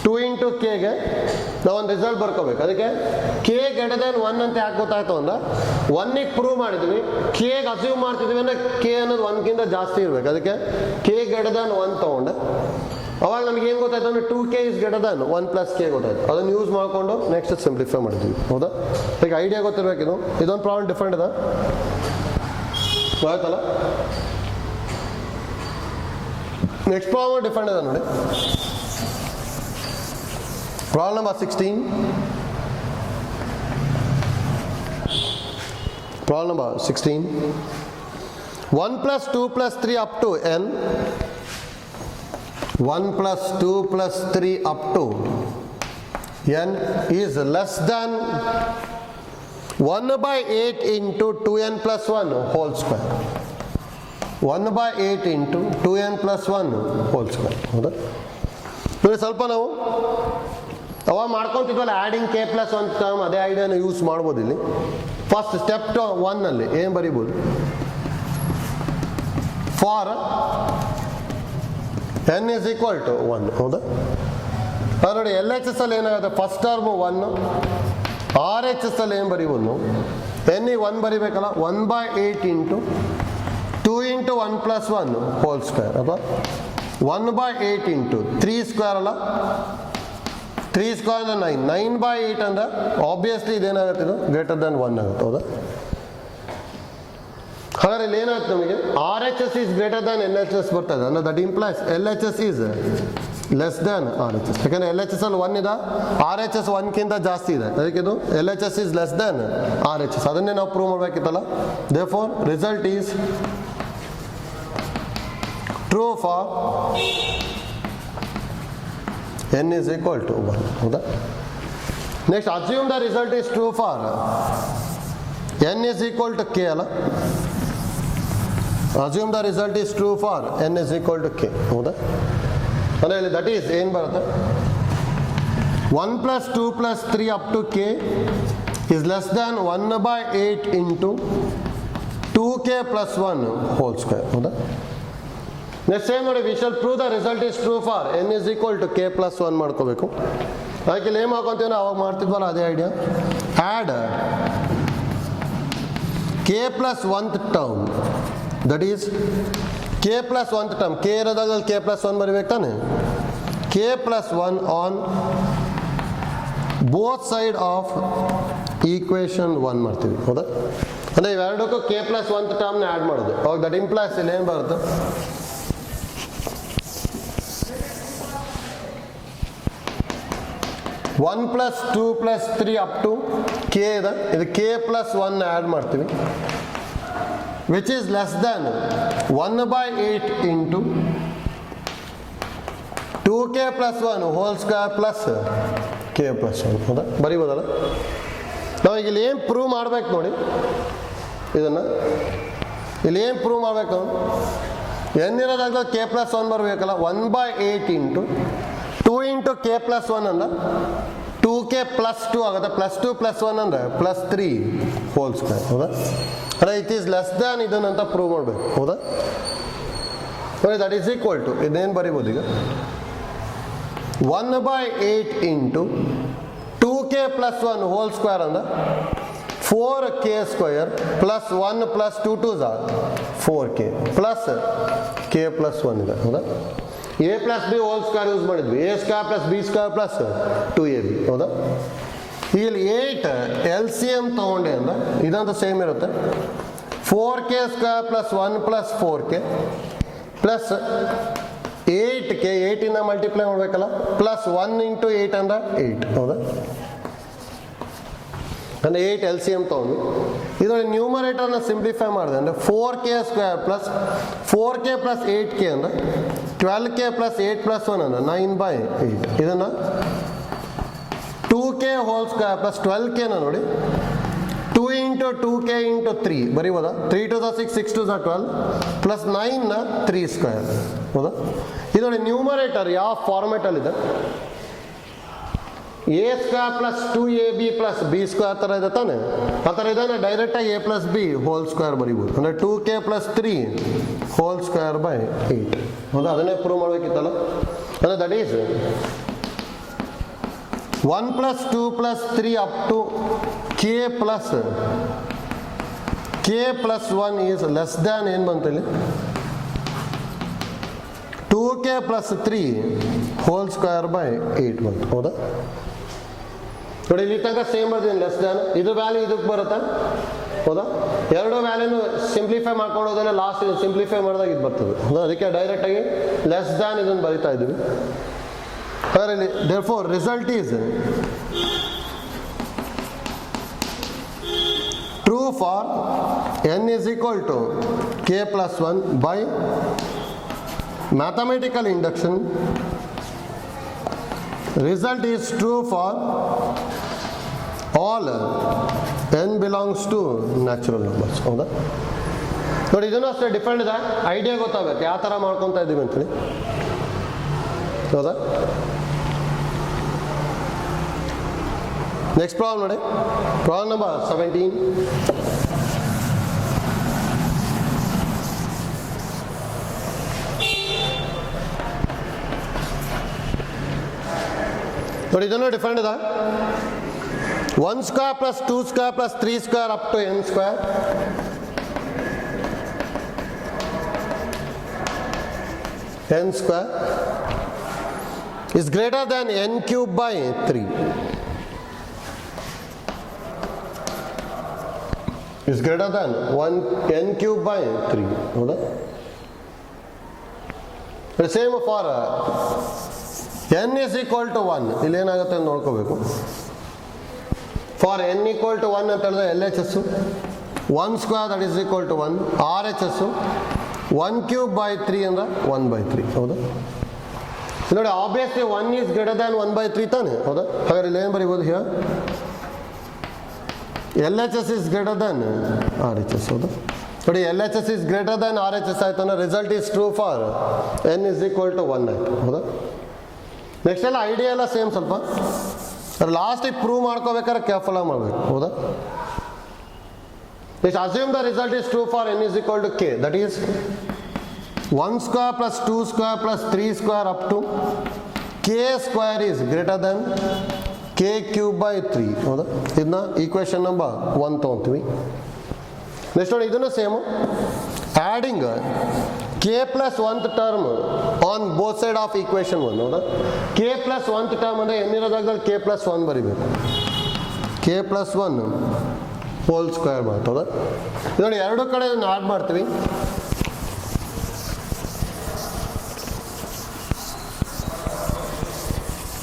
2 into kಗೆ ನಾವು ಒಂದು ರಿಸಲ್ಟ್ ಬರ್ಕೋಬೇಕು. ಅದಕ್ಕೆ k greater than 1 ಅಂತ ಯಾಕೆ ಗೊತ್ತಾಯ್ತು ಅಂದ್ರೆ 1ಗೆ ಪ್ರೂವ್ ಮಾಡಿದ್ವಿ, kಗೆ ಅಸ್ಯೂಮ್ ಮಾಡ್ತಿದ್ವಿ ಅಂದ್ರೆ k ಅನ್ನೋದು 1ಗಿಂತ ಜಾಸ್ತಿ ಇರಬೇಕು. ಅದಕ್ಕೆ k greater than 1 ತೊಗೊಂಡೆ, ಅವಾಗ ನಮ್ಗೆ ಏನು ಗೊತ್ತಾಯ್ತು ಅಂದ್ರೆ 2k is greater than 1 plus k ಗೊತ್ತಾಯ್ತು. ಅದನ್ನು ಯೂಸ್ ಮಾಡಿಕೊಂಡು ನೆಕ್ಸ್ಟ್ ಸಿಂಪ್ಲಿಫೈ ಮಾಡಿದ್ವಿ, ಹೌದಾ? ಈಗ ಐಡಿಯಾ ಗೊತ್ತಿರಬೇಕಿದು. ಇದೊಂದು ಪ್ರಾಬ್ಲಮ್ ಡಿಫ್ರೆಂಟ್ ಇದೆ, ಆಯ್ತಲ್ಲ? ನೆಕ್ಸ್ಟ್ ಪ್ರಾಬ್ಲಮ್ ಡಿಫ್ರೆಂಟ್ ಇದೆ ನೋಡಿ. Problem number 16. Problem number 16. 1 plus 2 plus 3 up to n. 1 plus 2 plus 3 up to n is less than 1 by 8 into 2n plus 1 whole square. 1 by 8 into 2n plus 1 whole square. ಹೌದಾ? ನೋಡಿ ಸ್ವಲ್ಪ ನಾವು ಅವಾಗ ಮಾಡ್ಕೊತಿದ್ವಲ್ಲ adding k plus 1 term, ಅದೇ ಐಡಿಯಾನ use ಮಾಡ್ಬೋದು ಇಲ್ಲಿ. First step 1 ಅಲ್ಲಿ ಏನು ಬರೀಬೋದು? For n is equal to 1, ಹೌದಾ? ನೋಡಿ ಎಲ್ ಎಚ್ ಎಸ್ ಅಲ್ಲಿ ಏನಾಗುತ್ತೆ? First term 1, R H S ಅಲ್ಲಿ ಏನು ಬರೀಬೋದು ನಾವು? n 1 ಬರೀಬೇಕಲ್ಲ, 1 by 8 into 2 into 1 plus 1 whole square, ಅಥವಾ 1 by 8 into 3 ಸ್ಕ್ವೇರ್ ಅಲ್ಲ, 3 ಸ್ಕ್ವೇರ್ ಅಂದ್ರೆ 9, 9 by 8 ಅಂದ್ರೆ ಆಬ್ವಿಯಸ್ಲಿ ಇದೇನಾಗುತ್ತೆ? ಇದು ಗ್ರೇಟರ್ ದನ್ 1 ಆಗುತ್ತೆ, ಹೌದಾ? ಹಾಗಾದ್ರೆ ಇಲ್ಲಿ ಏನಾಗುತ್ತೆ ನಮಗೆ? R H S is greater than L H S ಬರ್ತದೆ, ಅಂದ್ರೆ that implies L H S is less than R H S. ಯಾಕಂದ್ರೆ ಎಲ್ ಎಚ್ ಎಸ್ ಅಲ್ಲಿ 1 ಇದೆ, ಆರ್ ಎಚ್ ಎಸ್ 1ಗಿಂತ ಜಾಸ್ತಿ ಇದೆ, ಅದಕ್ಕೆ ಇದು L H S is less than R H S. ಅದನ್ನೇ ನಾವು ಪ್ರೂವ್ ಮಾಡಬೇಕಿತ್ತಲ್ಲ. Therefore result is true for n is equal to 1, ಹೌದಾ? Next assume the result is true for n is equal to k ಅಲ್ಲ, assume the result is true for n is equal to k, ಹೌದಾ? ಅಂದರೆ ಇಲ್ಲಿ that is ಏನು ಬರುತ್ತೆ? 1 plus 2 plus 3 up to k is less than 1 by 8 into 2k plus 1 whole square, ಹೌದಾ? Next ಏನು ನೋಡಿ, V shall prove the result is true for n is equal to k plus 1 ಮಾಡ್ಕೋಬೇಕು. ಅದಕ್ಕೆ ಇಲ್ಲಿ ಏನು ಮಾಡ್ಕೊತೀವಿ ನಾವು? ಅವಾಗ ಮಾಡ್ತಿದ್ವಲ್ಲ ಅದೇ idea. Add k plus 1th term, that is k plus 1th term, k ಇರೋದಾಗ k plus 1 ಬರೀಬೇಕು ತಾನೆ? k plus 1 on both side of equation 1 ಮಾಡ್ತೀವಿ, ಹೌದಾ? ಅಂದರೆ ಇವೆರಡಕ್ಕೂ k plus 1th ಟರ್ಮ್ನ ಆ್ಯಡ್ ಮಾಡೋದು. ಅವಾಗ ದಟ್ ಇಂಪ್ಲೈಸ್ ಇಲ್ಲಿ ಏನು ಬರುತ್ತೆ? 1 plus 2 plus 3 up to k ಇದೆ, ಇದು k plus 1 ಆ್ಯಡ್ ಮಾಡ್ತೀವಿ, which is less than 1 by 8 into 2k plus 1 whole square plus k plus 1, ಹೌದಾ? ಬರೀಬೋದಲ್ಲ? ನಾವು ಈಗ ಇಲ್ಲಿ ಏನು ಪ್ರೂವ್ ಮಾಡ್ಬೇಕು ನೋಡಿ, ಇದನ್ನು ಇಲ್ಲಿ ಏನು ಪ್ರೂವ್ ಮಾಡಬೇಕು? n ಇರೋದಾಗ k plus 1 ಬರಬೇಕಲ್ಲ, 1 by 8 into 2 into k plus 1 ಅಂದ್ರೆ 2k plus 2 ಆಗುತ್ತೆ, ಪ್ಲಸ್ 2 plus 1 ಅಂದ್ರೆ ಪ್ಲಸ್ 3 ಹೋಲ್ ಸ್ಕ್ವೇರ್, ಹೌದಾ? ಅಂದರೆ ಇಟ್ ಈಸ್ ಲೆಸ್ ದ್ಯಾನ್ ಇದನ್ನಂತ ಪ್ರೂವ್ ಮಾಡಬೇಕು, ಹೌದಾ? ದಟ್ ಈಸ್ ಈಕ್ವಲ್ ಟು ಇದೇನು ಬರೀಬೋದು ಈಗ? 1 by 8 into 2k plus 1 whole square ಅಂದ್ರೆ 4k square plus 1 plus 2 2s are 4k plus k plus 1 ಇದೆ, ಹೌದಾ? a plus b whole square use ಮಾಡಿದ್ವಿ, a square plus b square plus 2ab, ಹೌದಾ? ಇಲ್ಲಿ 8 L C M ತೊಗೊಂಡೆ ಅಂದ್ರೆ ಇದಂತೂ same ಇರುತ್ತೆ. 4k square plus 1 plus 4k plus 8ಗೆ 8ಇಂದ ಮಲ್ಟಿಪ್ಲೈ ಮಾಡಬೇಕಲ್ಲ, ಪ್ಲಸ್ 1 ಇಂಟು 8 ಅಂದ್ರೆ 8, ಹೌದಾ? ಅಂದರೆ 8 LCM ತೊಗೊಂಡು ಇದರಲ್ಲಿ ನ್ಯೂಮರೇಟರ್ನ ಸಿಂಪ್ಲಿಫೈ ಮಾಡಿದೆ ಅಂದರೆ 4k square plus 4k plus 8k ಅಂದರೆ 12k ಪ್ಲಸ್ 8 ಪ್ಲಸ್ 1 ಅಂದರೆ 9/8. ಇದನ್ನು 2k whole square plus 12k ನೋಡಿ 2 ಇಂಟು 2k ಇಂಟು 3 ಬರೀಬೋದಾ? 3 to the 6, 6 to the 12 plus 9ನ 3 ಸ್ಕ್ವೇರ್, ಹೌದಾ? ಇದರಲ್ಲಿ ನ್ಯೂಮರೇಟರ್ ಯಾವ ಫಾರ್ಮೆಟಲ್ಲಿದೆ? a square plus 2ab plus b square ಥರ ಇದೆ ತಾನೆ? ಆ ಥರ ಇದನ್ನು ಡೈರೆಕ್ಟಾಗಿ a plus b whole square ಬರೀಬೋದು. ಅಂದರೆ 2k plus 3 whole square by 8, ಹೌದಾ? ಅದನ್ನೇ ಪ್ರೂವ್ ಮಾಡಬೇಕಿತ್ತಲ್ಲ. ಅಂದರೆ that is 1 plus 2 plus 3 up to k plus 1 is less than ಏನು ಬಂತು ಇಲ್ಲಿ? 2k plus 3 whole square by 8 ಬಂತು, ಹೌದಾ? ನೋಡಿ ಇಲ್ಲಿ ತನಕ ಸೇಮ್ ಬರ್ತೀನಿ, ಲೆಸ್ ದ್ಯಾನ್. ಇದು ವ್ಯಾಲ್ಯೂ ಇದಕ್ಕೆ ಬರುತ್ತಾ, ಹೌದಾ? ಎರಡು ವ್ಯಾಲ್ಯೂನು ಸಿಂಪ್ಲಿಫೈ ಮಾಡ್ಕೊಂಡು ಹೋದ್ರೆ ಲಾಸ್ಟ್ ಇದು ಸಿಂಪ್ಲಿಫೈ ಮಾಡಿದಾಗ ಇದು ಬರ್ತದೆ, ಹೌದಾ? ಅದಕ್ಕೆ ಡೈರೆಕ್ಟಾಗಿ ಲೆಸ್ ದ್ಯಾನ್ ಇದನ್ನು ಬರಿತಾ ಇದ್ದೀವಿ. ಅದರಲ್ಲಿ therefore result is true for n is equal to k plus 1 by mathematical induction. Result is true for all n belongs to natural numbers, ಹೌದಾ? ನೋಡಿ ಇದನ್ನು ಅಷ್ಟೇ ಡಿಫ್ರೆಂಟ್ ಇದೆ, ಐಡಿಯಾ ಗೊತ್ತಾಗಬೇಕು ಯಾವ ಥರ ಮಾಡ್ಕೊತಾ ಇದ್ದೀವಿ ಅಂತೇಳಿ, ಹೌದಾ? ನೆಕ್ಸ್ಟ್ ಪ್ರಾಬ್ಲಮ್ ನೋಡಿ, ಪ್ರಾಬ್ಲಮ್ ನಂಬರ್ 17. ನೋಡಿ ಇದನ್ನು ಡಿಫರೆಂಟ್ ಇದೆ. 1 square plus 2 square plus 3 square up to n square. n square is greater than n cube by 3. Is greater than 1 n cube by 3, ಹೌದಾ? Same for n is equal to 1 ಇಲ್ಲಿ ಏನಾಗುತ್ತೆ ಅಂತ ನೋಡ್ಕೋಬೇಕು. For n equal to 1 ಅಂತ ಹೇಳಿದ್ರೆ LHS 1 square that is equal to 1, RHS 1 cube by 3 ಅಂದ್ರೆ 1/3, ಹೌದಾ? ನೋಡಿ ಆಬ್ವಿಯಸ್ಲಿ 1 ಈಸ್ ಗ್ರೇಟರ್ ದ್ಯಾನ್ 1/3 ತಾನೆ, ಹೌದಾ? ಹಾಗಾದ್ರೆ ಇಲ್ಲಿ ಏನು ಬರೀಬೋದು? Here LHS is greater than RHS, ಹೌದಾ? ನೋಡಿ LHS is greater than RHS ಆಯ್ತು ಅಂದ್ರೆ result is true for n is equal to 1 ಆಯ್ತು, ಹೌದಾ? ನೆಕ್ಸ್ಟ್ ಎಲ್ಲ ಐಡಿಯಾ ಎಲ್ಲ ಸೇಮ್, ಸ್ವಲ್ಪ ಲಾಸ್ಟಿಗೆ ಪ್ರೂವ್ ಮಾಡ್ಕೋಬೇಕಾದ್ರೆ ಕೇರ್ಫುಲ್ ಆಗಿ ಮಾಡಬೇಕು, ಹೌದಾ? Next assume the result is true for n is equal to k, that is 1 square plus 2 square plus 3 square up to k square is greater than k cube by 3, ಹೌದಾ? ಇದನ್ನ equation number 1 ತೊಗೊತೀವಿ. Next ನೋಡಿ ಇದನ್ನು same, adding k plus 1th term on both side of equation 1, ಹೌದಾ? k plus 1th term ಅಂದರೆ ಎನ್ನಿರೋ ಜಾಗದಲ್ಲಿ k plus 1 ಬರೀಬೇಕು, k plus 1 whole square ಬರುತ್ತೆ, ಹೌದಾ? ನೋಡಿ ಎರಡು ಕಡೆ ಇದನ್ನು ಆ್ಯಡ್ ಮಾಡ್ತೀವಿ.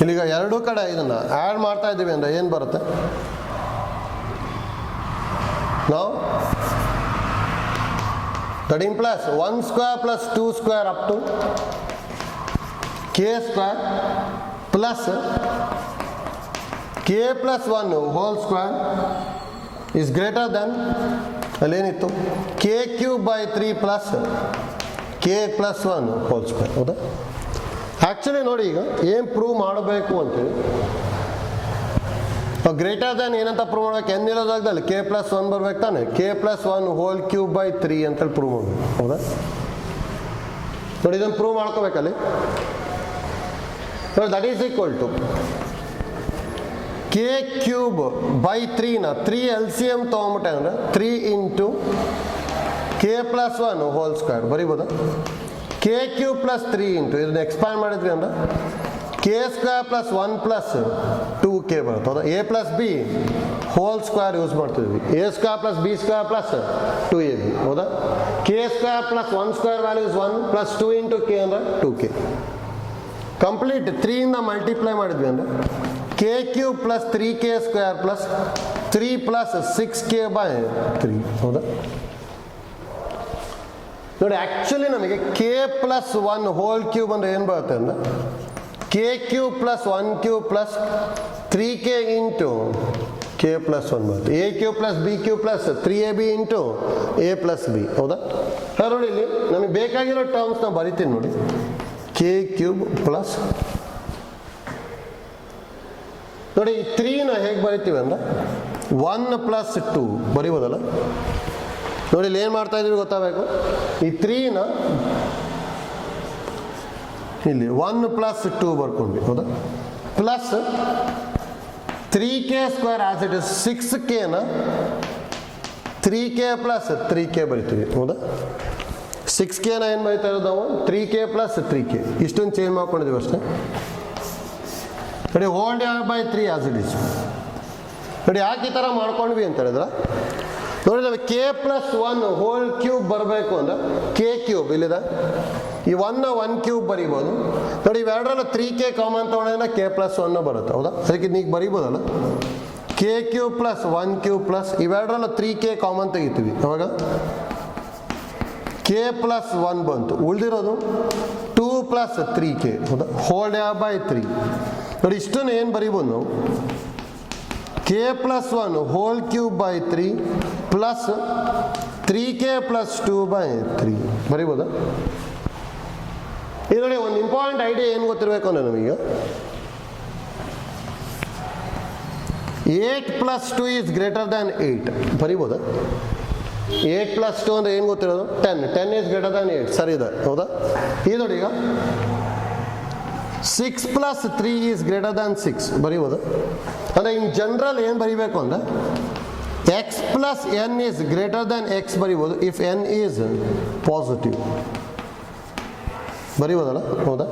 ಇಲ್ಲಿಗ ಎರಡೂ ಕಡೆ ಇದನ್ನು ಆ್ಯಡ್ ಮಾಡ್ತಾ ಇದ್ದೀವಿ ಅಂದರೆ ಏನು ಬರುತ್ತೆ? ನಾವು that implies 1 square plus 2 square up to k square plus k plus 1 whole square is greater than ಅಲ್ಲೇನಿತ್ತು k cube by 3 plus k plus 1 whole square, ಹೌದಾ? ಆ್ಯಕ್ಚುಲಿ ನೋಡಿ ಈಗ ಏನು ಪ್ರೂವ್ ಮಾಡಬೇಕು ಅಂತೇಳಿ ಗ್ರೇಟರ್ ದ್ಯಾನ್ ಏನಂತ ಪ್ರೂವ್ ಮಾಡ್ಬೇಕು? n ಇರೋ ಜಾಗದಲ್ಲಿ k ಪ್ಲಸ್ 1 ಬರ್ಬೇಕು ತಾನೆ, k plus 1 whole cube by 3 ಅಂತೇಳಿ ಪ್ರೂವ್ ಮಾಡಬೇಕು, ಹೌದಾ? ನೋಡಿ ಇದನ್ನು ಪ್ರೂವ್ ಮಾಡ್ಕೋಬೇಕಲ್ಲಿ. ನೋಡಿ that is equal to k cube by 3ನ 3 LCM ತೊಗೊಂಬಿಟ್ಟೆ ಅಂದರೆ 3 into k plus 1 whole square ಬರೀಬೋದಾ? k ಕ್ಯೂಬ್ ಪ್ಲಸ್ 3 ಇಂಟು ಇದನ್ನ ಎಕ್ಸ್ಪ್ಯಾಂಡ್ ಮಾಡಿದ್ವಿ ಅಂದ್ರೆ k square plus 1 plus 2k ಬರುತ್ತೆ, ಹೌದಾ? a plus b whole square use ಮಾಡ್ತಿದ್ವಿ. A square plus b square plus 2ab ಹೌದಾ. K square plus 1 square value is 1 plus 2 into k ಅಂದರೆ 2k. Complete 3 ಇಂದ multiply ಮಾಡಿದ್ವಿ ಅಂದರೆ k cube plus 3k square plus 3 plus 6k by 3 ಹೌದಾ. ನೋಡಿ actually ನಮಗೆ K plus 1 whole cube ಅಂದರೆ ಏನು ಬರುತ್ತೆ ಅಂದರೆ k cube plus 1 cube plus 3k into K plus 1 ಬರುತ್ತೆ. A cube plus B cube plus 3ab into A plus B ಹೌದಾ. ನೋಡಿ ಇಲ್ಲಿ ನಮಗೆ ಬೇಕಾಗಿರೋ ಟರ್ಮ್ಸ್ನ ಬರಿತೀನಿ ನೋಡಿ. ಕೆ ಕ್ಯೂಬ್ ಪ್ಲಸ್ ನೋಡಿ ಈ 3ನ ಹೇಗೆ ಬರಿತೀವಿ ಅಂದರೆ 1 ಪ್ಲಸ್ 2 ಬರಿಬೋದಲ್ಲ. ನೋಡಿ ಇಲ್ಲಿ ಏನು ಮಾಡ್ತಾ ಇದೀವಿ ಗೊತ್ತಾಗಬೇಕು. ಈ 3ನ ಇಲ್ಲಿ 1 ಪ್ಲಸ್ 2 ಬರ್ಕೊಂಡ್ವಿ ಹೌದಾ. Plus 3k square as it is 6kನ 3k ಪ್ಲಸ್ 3k ಬರಿತೀವಿ ಹೌದಾ. 6kನ ಏನು ಬರೀತಾ ಇರೋದು ನಾವು 3k ಪ್ಲಸ್ 3k ಇಷ್ಟೊಂದು ಚೇಂಜ್ ಮಾಡ್ಕೊಂಡಿದ್ದೀವಿ ಅಷ್ಟೇ. ನೋಡಿ hole divide by 3 as it is. ನೋಡಿ ಯಾಕೆ ಈ ಥರ ಮಾಡ್ಕೊಂಡ್ವಿ ಅಂತ ಹೇಳಿದ್ರೆ ನೋಡಿ ನಾವು ಕೆ ಪ್ಲಸ್ 1 ಹೋಲ್ ಕ್ಯೂಬ್ ಬರಬೇಕು ಅಂದ್ರೆ ಕೆ ಕ್ಯೂಬ್ ಇಲ್ಲಿದೆ. ಈ 1 ಕ್ಯೂಬ್ ಬರಿಬೋದು. ನೋಡಿ ಇವೆರಡರಲ್ಲೂ 3k ಕಾಮನ್ ತೊಗೊಂಡ್ರೆ ಕೆ ಪ್ಲಸ್ 1 ಬರುತ್ತೆ ಹೌದಾ. ಅದಕ್ಕೆ ನೀವು ಬರಿಬೋದಲ್ಲ k cube plus 1 cube plus ಇವೆರಡರಲ್ಲೂ 3k ಕಾಮನ್ ತೆಗಿತೀವಿ ಅವಾಗ ಕೆ ಪ್ಲಸ್ 1 ಬಂತು. ಉಳಿದಿರೋದು 2 ಪ್ಲಸ್ 3k ಹೌದಾ. ಹೋಲ್ ಡಿವೈಡ್ ಬೈ 3 ನೋಡಿ ಇಷ್ಟನ್ನು ಏನು ಬರಿಬೋದು ನಾವು K plus 1 whole cube by 3 plus 3k plus 2 by 3 ಬರಿಬೋದಾ. ಇದು ನೋಡಿ ಒಂದು ಇಂಪಾರ್ಟೆಂಟ್ ಐಡಿಯಾ ಏನು ಗೊತ್ತಿರಬೇಕು ಅಂದರೆ ನಮಗೆ 8 plus 2 is greater than 8 ಬರಿಬೋದಾ. 8 plus 2 ಅಂದರೆ ಏನು ಗೊತ್ತಿರೋದು 10 ಈಸ್ ಗ್ರೇಟರ್ ದ್ಯಾನ್ 8 ಸರಿ ಇದೆ ಹೌದಾ. ಇದು ನೋಡಿ ಈಗ 6 ಪ್ಲಸ್ 3 ಈಸ್ ಗ್ರೇಟರ್ ದ್ಯಾನ್ 6 ಬರಿಬೋದು. ಅಂದರೆ ಇನ್ ಜನರಲ್ ಏನು ಬರಿಬೇಕು ಅಂದರೆ X plus N is greater than X ಬರಿಬೋದು ಇಫ್ ಎನ್ ಈಸ್ ಪಾಸಿಟಿವ್ ಬರಿಬೋದಲ್ಲ ಹೌದಾ.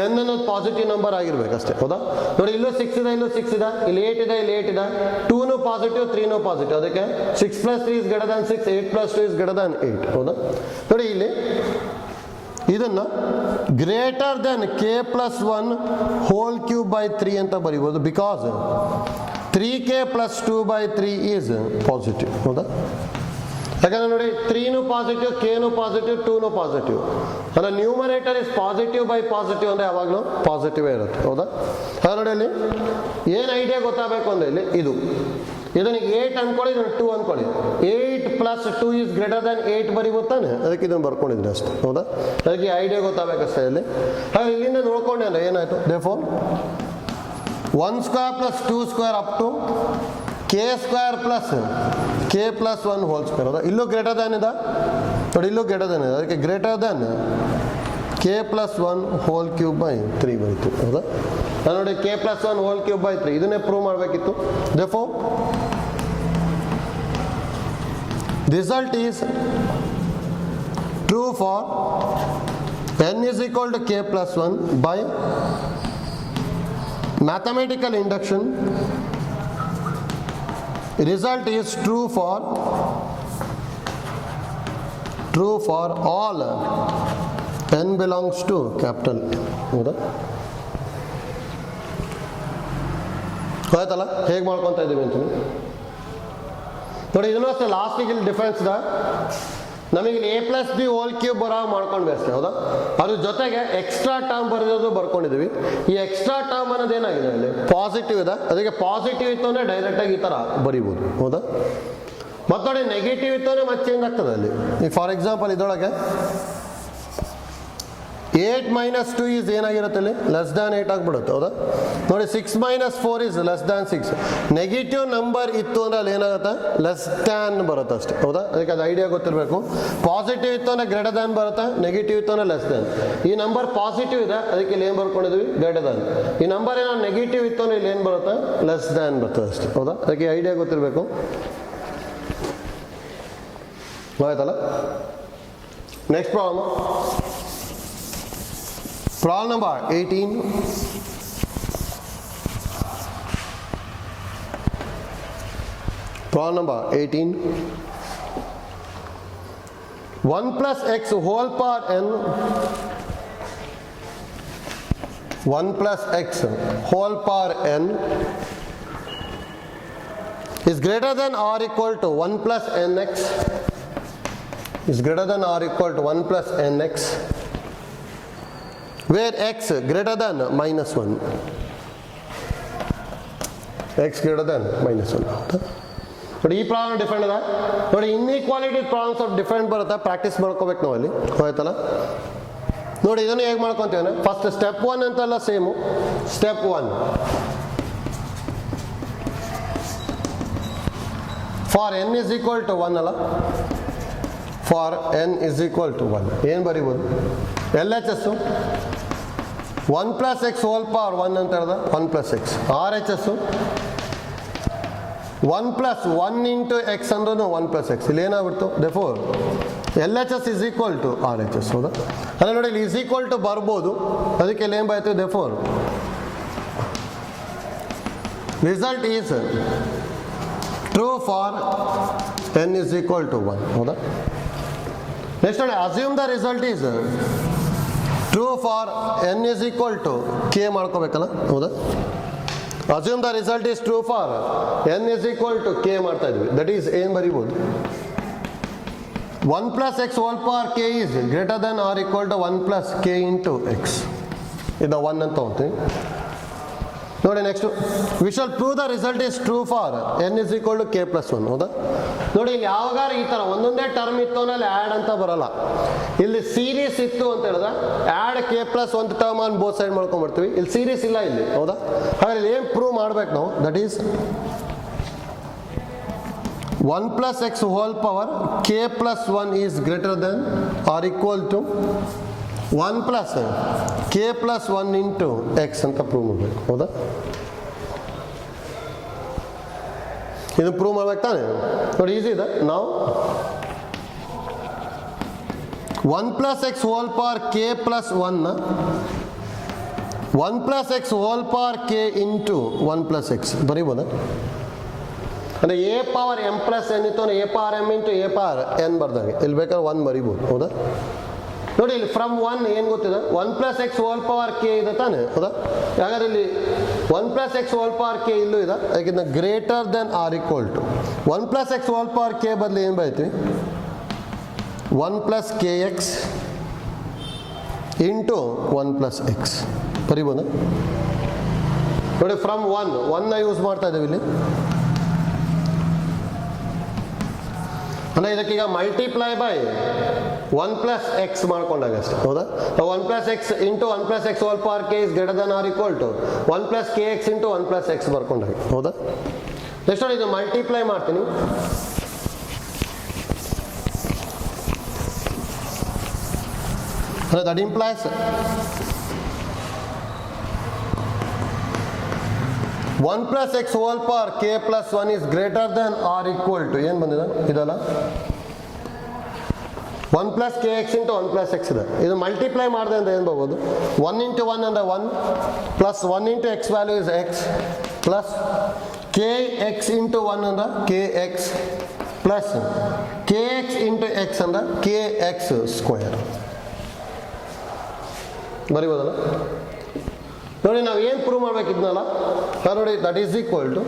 ಎನ್ ಅನ್ನೋದು ಪಾಸಿಟಿವ್ ನಂಬರ್ ಆಗಿರ್ಬೇಕಷ್ಟೇ ಹೌದಾ. ನೋಡಿ ಇಲ್ಲೂ 6 ಇದೆ, ಇಲ್ಲೂ 6 ಇದೆ, ಇಲ್ಲಿ 8 ಇದೆ, ಇಲ್ಲಿ 8 ಇದೆ. 2 ಪಾಸಿಟಿವ್ 3 ಪಾಸಿಟಿವ್. ಅದಕ್ಕೆ 6 plus 3 is greater than 6, 8 plus 2 is greater than 8 ಹೌದಾ. ನೋಡಿ ಇಲ್ಲಿ ಇದನ್ನು greater than K plus 1 whole cube by 3 ಅಂತ ಬರಿಬೋದು because 3k plus 2 by 3 is positive ಹೌದಾ. ಯಾಕಂದ್ರೆ ನೋಡಿ 3 ಪಾಸಿಟಿವ್, k ಪಾಸಿಟಿವ್, 2 ಪಾಸಿಟಿವ್. ಅಂದರೆ numerator is positive by positive ಅಂದರೆ ಯಾವಾಗಲೂ ಪಾಸಿಟಿವೇ ಇರುತ್ತೆ ಹೌದಾ. ಅದು ನೋಡಿ ಅಲ್ಲಿ ಏನು ಐಡಿಯಾ ಗೊತ್ತಾಗಬೇಕು ಅಂದರೆ ಇಲ್ಲಿ ಇದನ್ನು 8 ಅಂದ್ಕೊಳ್ಳಿ, ಇದನ್ನು 2 ಅಂದ್ಕೊಳ್ಳಿ. 8 ಪ್ಲಸ್ 2 ಈಸ್ ಗ್ರೇಟರ್ ದ್ಯಾನ್ 8 ಬರಿಬೋದು ತಾನೆ. ಅದಕ್ಕೆ ಇದನ್ನು ಬರ್ಕೊಂಡಿದ್ದೀನಿ ಅಷ್ಟೇ ಹೌದಾ. ಅದಕ್ಕೆ ಐಡಿಯಾ ಗೊತ್ತಾಗಬೇಕಷ್ಟೇ ಇಲ್ಲಿ. ಹಾಗೆ ಇಲ್ಲಿಂದ ನೋಡ್ಕೊಂಡೆ ಅಂದರೆ ಏನಾಯಿತು therefore 1 square plus 2 square up to k square plus k plus 1 whole square ಹೌದಾ. ಇಲ್ಲೂ ಗ್ರೇಟರ್ ದ್ಯಾನ್ ಇದೆ ನೋಡಿ, ಇಲ್ಲೂ ಗ್ರೇಟರ್ ದ್ಯಾನ್ ಇದೆ. ಅದಕ್ಕೆ greater than K plus 1 whole cube by 3 ಬರೀತು ಹೌದಾ. ನಾನು ನೋಡಿ K plus 1 whole cube by 3 ಇದನ್ನೇ ಪ್ರೂವ್ ಮಾಡಬೇಕಿತ್ತು. Therefore result is true for n is equal to k plus 1 by mathematical induction. Result is true for all n belongs to capital ಹೌದಾ. ಆಯ್ತಲ್ಲ ಹೇಗೆ ಮಾಡ್ಕೊತಾ ಇದ್ದೀವಿ ಅಂತೀನಿ ನೋಡಿ. ಇದನ್ನು ಅಷ್ಟೇ ಲಾಸ್ಟಿಗೆ ಇಲ್ಲಿ ಡಿಫ್ರೆನ್ಸ್ ಇದೆ. ನಮಗೆ ಇಲ್ಲಿ A plus B whole cube ಬರೋ ಮಾಡ್ಕೊಂಡ್ವಿ ಅಷ್ಟೇ ಹೌದಾ. ಅದ್ರ ಜೊತೆಗೆ ಎಕ್ಸ್ಟ್ರಾ ಟರ್ಮ್ ಬರೆಯೋದು ಬರ್ಕೊಂಡಿದ್ದೀವಿ. ಈ ಎಕ್ಸ್ಟ್ರಾ ಟರ್ಮ್ ಅನ್ನೋದು ಏನಾಗಿದೆ ಇಲ್ಲಿ ಪಾಸಿಟಿವ್ ಇದೆ. ಅದಕ್ಕೆ ಪಾಸಿಟಿವ್ ಇತ್ತು ಅಂದರೆ ಡೈರೆಕ್ಟಾಗಿ ಈ ಥರ ಬರಿಬೋದು ಹೌದಾ. ಮತ್ತು ನೋಡಿ ನೆಗೆಟಿವ್ ಇತ್ತು ಅಂದರೆ ಮತ್ತೆ ಚೇಂಜ್ ಆಗ್ತದೆ ಅಲ್ಲಿ. ಈ ಫಾರ್ ಎಕ್ಸಾಂಪಲ್ ಇದರೊಳಗೆ 8 ಮೈನಸ್ 2 ಈಸ್ ಏನಾಗಿರುತ್ತೆ ಇಲ್ಲಿ ಲೆಸ್ ದ್ಯಾನ್ 8 ಆಗಿಬಿಡುತ್ತೆ ಹೌದಾ. ನೋಡಿ 6 minus 4 is less than 6. Negative number ಇತ್ತು ಅಂದರೆ ಅಲ್ಲಿ ಏನಾಗುತ್ತೆ ಲೆಸ್ ದ್ಯಾನ್ ಬರುತ್ತೆ ಅಷ್ಟೇ ಹೌದಾ. ಅದಕ್ಕೆ ಅದು ಐಡಿಯಾ ಗೊತ್ತಿರಬೇಕು. ಪಾಸಿಟಿವ್ ಇತ್ತು ಅಂದರೆ ಗ್ರೇಟರ್ ದ್ಯಾನ್ ಬರುತ್ತೆ, ನೆಗೆಟಿವ್ ಇತ್ತು ಅಂದರೆ ಲೆಸ್ ದ್ಯಾನ್. ಈ ನಂಬರ್ ಪಾಸಿಟಿವ್ ಇದೆ ಅದಕ್ಕೆ ಇಲ್ಲಿ ಏನು ಬರ್ಕೊಂಡಿದ್ವಿ ಗ್ರೇಟರ್ ದ್ಯಾನ್. ಈ ನಂಬರ್ ಏನೋ ನೆಗೆಟಿವ್ ಇತ್ತು ಅಂದರೆ ಇಲ್ಲಿ ಏನು ಬರುತ್ತೆ ಲೆಸ್ ದ್ಯಾನ್ ಬರ್ತದೆ ಅಷ್ಟೇ ಹೌದಾ. ಅದಕ್ಕೆ ಐಡಿಯಾ ಗೊತ್ತಿರಬೇಕು ಆಯ್ತಲ್ಲ. Next problem Problem number 18. Problem number 18. 1 plus x whole power n, 1 plus x whole power n is greater than or equal to 1 plus nx, is greater than or equal to 1 plus nx, where x greater than minus 1, x greater than minus 1. ನೋಡಿ ಈ problem different ಅದ ನೋಡಿ. Inequality problems of different ಬರುತ್ತೆ, practice ಮಾಡ್ಕೋಬೇಕು ನಾವು ಅಲ್ಲಿ. ಹೋಯ್ತಲ್ಲ ನೋಡಿ, ಇದನ್ನು ಹೇಗೆ ಮಾಡ್ಕೊತೀವಿ? ಫಸ್ಟ್ ಸ್ಟೆಪ್ 1 ಅಂತೆಲ್ಲ same. Step 1 for n is equal to 1 ಅಲ್ಲ, for n is equal to 1 ಏನು ಬರಿಬೋದು? L H S 1 plus x whole power 1 ಅಂತ ಹೇಳ್ದ, 1 plus x. R H S 1 plus 1 into x ಅಂದ್ರೂ 1 ಪ್ಲಸ್ ಎಕ್ಸ್. ಇಲ್ಲಿ ಏನಾಗ್ಬಿಡ್ತು? Therefore L H S is equal to R H S. ಹೌದಾ? ಅಲ್ಲ ನೋಡಿ, ಇಲ್ಲಿ ಇಸ್ ಈಕ್ವಲ್ ಟು ಬರ್ಬೋದು, ಅದಕ್ಕೆ ಇಲ್ಲಿ ಏನು ಬರುತ್ತೆ? Therefore result is true for n is equal to 1. ಹೌದಾ? ನೆಕ್ಸ್ಟ್ ನೋಡಿ, assume the result is true for n is equal to k ಮಾಡ್ಕೋಬೇಕಲ್ಲ. ಹೌದಾ? Assume the result is true for n is equal to k ಮಾಡ್ತಾ ಇದ್ವಿ. That is ಏನು ಬರಿಬೋದು? 1 plus x whole power k is greater than or equal to 1 plus k into x. ಇದು 1 ಅಂತ ಹೋಗ್ತೀನಿ ನೋಡಿ. Next we shall prove the result is true for n is equal to k plus 1. ಹೌದಾ? ನೋಡಿ, ಇಲ್ಲಿ ಯಾವಾಗ ಈ ಥರ ಒಂದೊಂದೇ ಟರ್ಮ್ ಇತ್ತು ಅನ್ನಲ್ಲಿ ಆ್ಯಡ್ ಅಂತ ಬರಲ್ಲ. ಇಲ್ಲಿ ಸೀರೀಸ್ ಇತ್ತು ಅಂತ ಹೇಳಿದ್ರೆ add k plus 1 term on both side ಮಾಡ್ಕೊಂಡ್ಬರ್ತೀವಿ. ಇಲ್ಲಿ ಸೀರೀಸ್ ಇಲ್ಲ ಇಲ್ಲಿ. ಹೌದಾ? ಹಾಗಾದ್ರೆ ಏನು ಪ್ರೂವ್ ಮಾಡ್ಬೇಕು ನಾವು? That is 1 plus x whole power k plus 1 is greater than or equal to 1 plus k plus 1 into x ಅಂತ ಪ್ರೂವ್ ಮಾಡಬೇಕು. ಹೌದಾ? ಇದು ಪ್ರೂವ್ ಮಾಡ್ಬೇಕು ತಾನೆ? ನೋಡಿ, ಈಸಿ ಇದೆ. ನಾವು 1 plus x whole power k plus 1 1 plus x whole power k into 1 plus x ಬರೀಬೋದ? ಅಂದರೆ a power m plus n ಇತ್ತು ಅಂದರೆ a power m into a power n ಬರ್ದಂಗೆ ಇಲ್ಲಿ ಬೇಕಾದ್ರೆ 1 ಬರೀಬೋದು. ಹೌದಾ? ನೋಡಿ, ಇಲ್ಲಿ ಫ್ರಮ್ 1 ಏನು ಗೊತ್ತಿದೆ? 1 plus x whole power k ಇದೆ ತಾನೆ? ಹೌದಾ? ಹಾಗಾದ್ರೆ ಇಲ್ಲಿ 1 plus x whole power k ಇಲ್ಲೂ ಇದೆ, ಯಾಕೆಂದ್ರೆ greater than or equal to 1 plus x whole power k ಬದಲು ಏನು ಬರೀತೀವಿ? 1 plus k x into 1 plus x ಬರೀಬೋದ? ನೋಡಿ, ಫ್ರಮ್ 1 ಯೂಸ್ ಮಾಡ್ತಾ ಇದ್ದೀವಿ ಇಲ್ಲಿ. ಅಂದರೆ ಇದಕ್ಕೀಗ ಮಲ್ಟಿಪ್ಲೈ ಬೈ 1 ಪ್ಲಸ್ ಎಕ್ಸ್ ಮಾಡ್ಕೊಂಡಾಗ ಅಷ್ಟೇ. ಹೌದಾ? 1 plus x into 1 plus x whole power k is greater than or equal to 1 plus k x into 1 plus x ಬರ್ಕೊಂಡಾಗ. ಹೌದಾ? ನೆಕ್ಸ್ಟ್ ನೋಡಿ, ಇದು ಮಲ್ಟಿಪ್ಲೈ ಮಾಡ್ತೀನಿ. That implies 1 plus x whole power k plus 1 is greater than or equal to ಏನು ಬಂದಿದೆ? ಇದಲ್ಲ 1 plus k x into 1 plus x ಇದೆ. ಇದು ಮಲ್ಟಿಪ್ಲೈ ಮಾಡಿದೆ ಅಂತ ಏನು ಬರ್ಬೋದು? 1 ಇಂಟು 1 ಅಂದರೆ 1 plus 1 into X value is X plus k x into 1 ಅಂದರೆ K X plus k x into X ಅಂದರೆ ಕೆ ಎಕ್ಸ್ ಸ್ಕ್ವೇರ್ ಬರೀಬೋದಲ್ಲ? ನೋಡಿ, ನಾವು ಏನು ಪ್ರೂವ್ ಮಾಡ್ಬೇಕಿದ್ನಲ್ಲ, ನೋಡಿ, ದಟ್ ಈಸ್ ಈಕ್ವಲ್ ಟು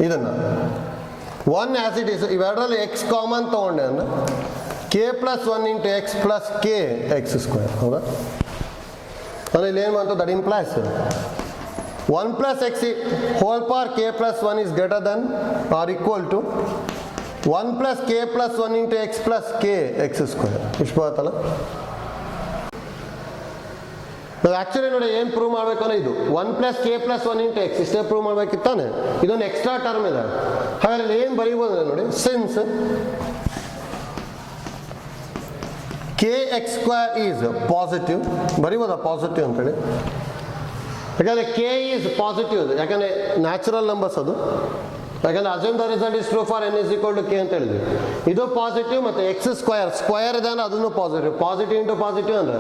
ಇದನ್ನು 1 ಆ್ಯಸ್ ಇಟ್ ಈಸ್. ಇವೆರಡರಲ್ಲಿ ಎಕ್ಸ್ ಕಾಮನ್ ತೊಗೊಂಡೆ ಅಂದರೆ k plus 1 into x plus k x square. ಹೌದಾ? ಅಂದರೆ ಇಲ್ಲಿ ಏನು ಬಂತು? That implies 1 plus x whole power k plus 1 is greater than or equal to 1 plus k plus 1 into x plus k x square. ಇಷ್ಟು ಬರುತ್ತಲ್ಲ? ನಾವು actually ನೋಡಿ ಏನು ಪ್ರೂವ್ ಮಾಡಬೇಕು ಅಂದರೆ ಇದು 1 plus k plus 1 into x ಇಷ್ಟೇ ಪ್ರೂವ್ ಮಾಡಬೇಕಿತ್ತಾನೆ. ಇದೊಂದು ಎಕ್ಸ್ಟ್ರಾ ಟರ್ಮ್ ಇದೆ. ಹಾಗಾದ್ರೆ ಏನು ಬರೀಬೋದು ನೋಡಿ? Since k x square is positive ಬರೀಬೋದಾ? ಪಾಸಿಟಿವ್ ಅಂತೇಳಿ, ಯಾಕಂದರೆ ಕೆ ಈಸ್ ಪಾಸಿಟಿವ್, ಯಾಕಂದರೆ ನ್ಯಾಚುರಲ್ ನಂಬರ್ಸ್ ಅದು. ಯಾಕಂದರೆ assume the result is true for n is equal to k ಅಂತ ಹೇಳಿದ್ವಿ. ಇದು ಪಾಸಿಟಿವ್ ಮತ್ತು ಎಕ್ಸ್ ಸ್ಕ್ವಯರ್ ಇದೆ ಅಂದರೆ ಅದನ್ನು ಪಾಸಿಟಿವ್. ಪಾಸಿಟಿವ್ ಇಂಟು ಪಾಸಿಟಿವ್ ಅಂದರೆ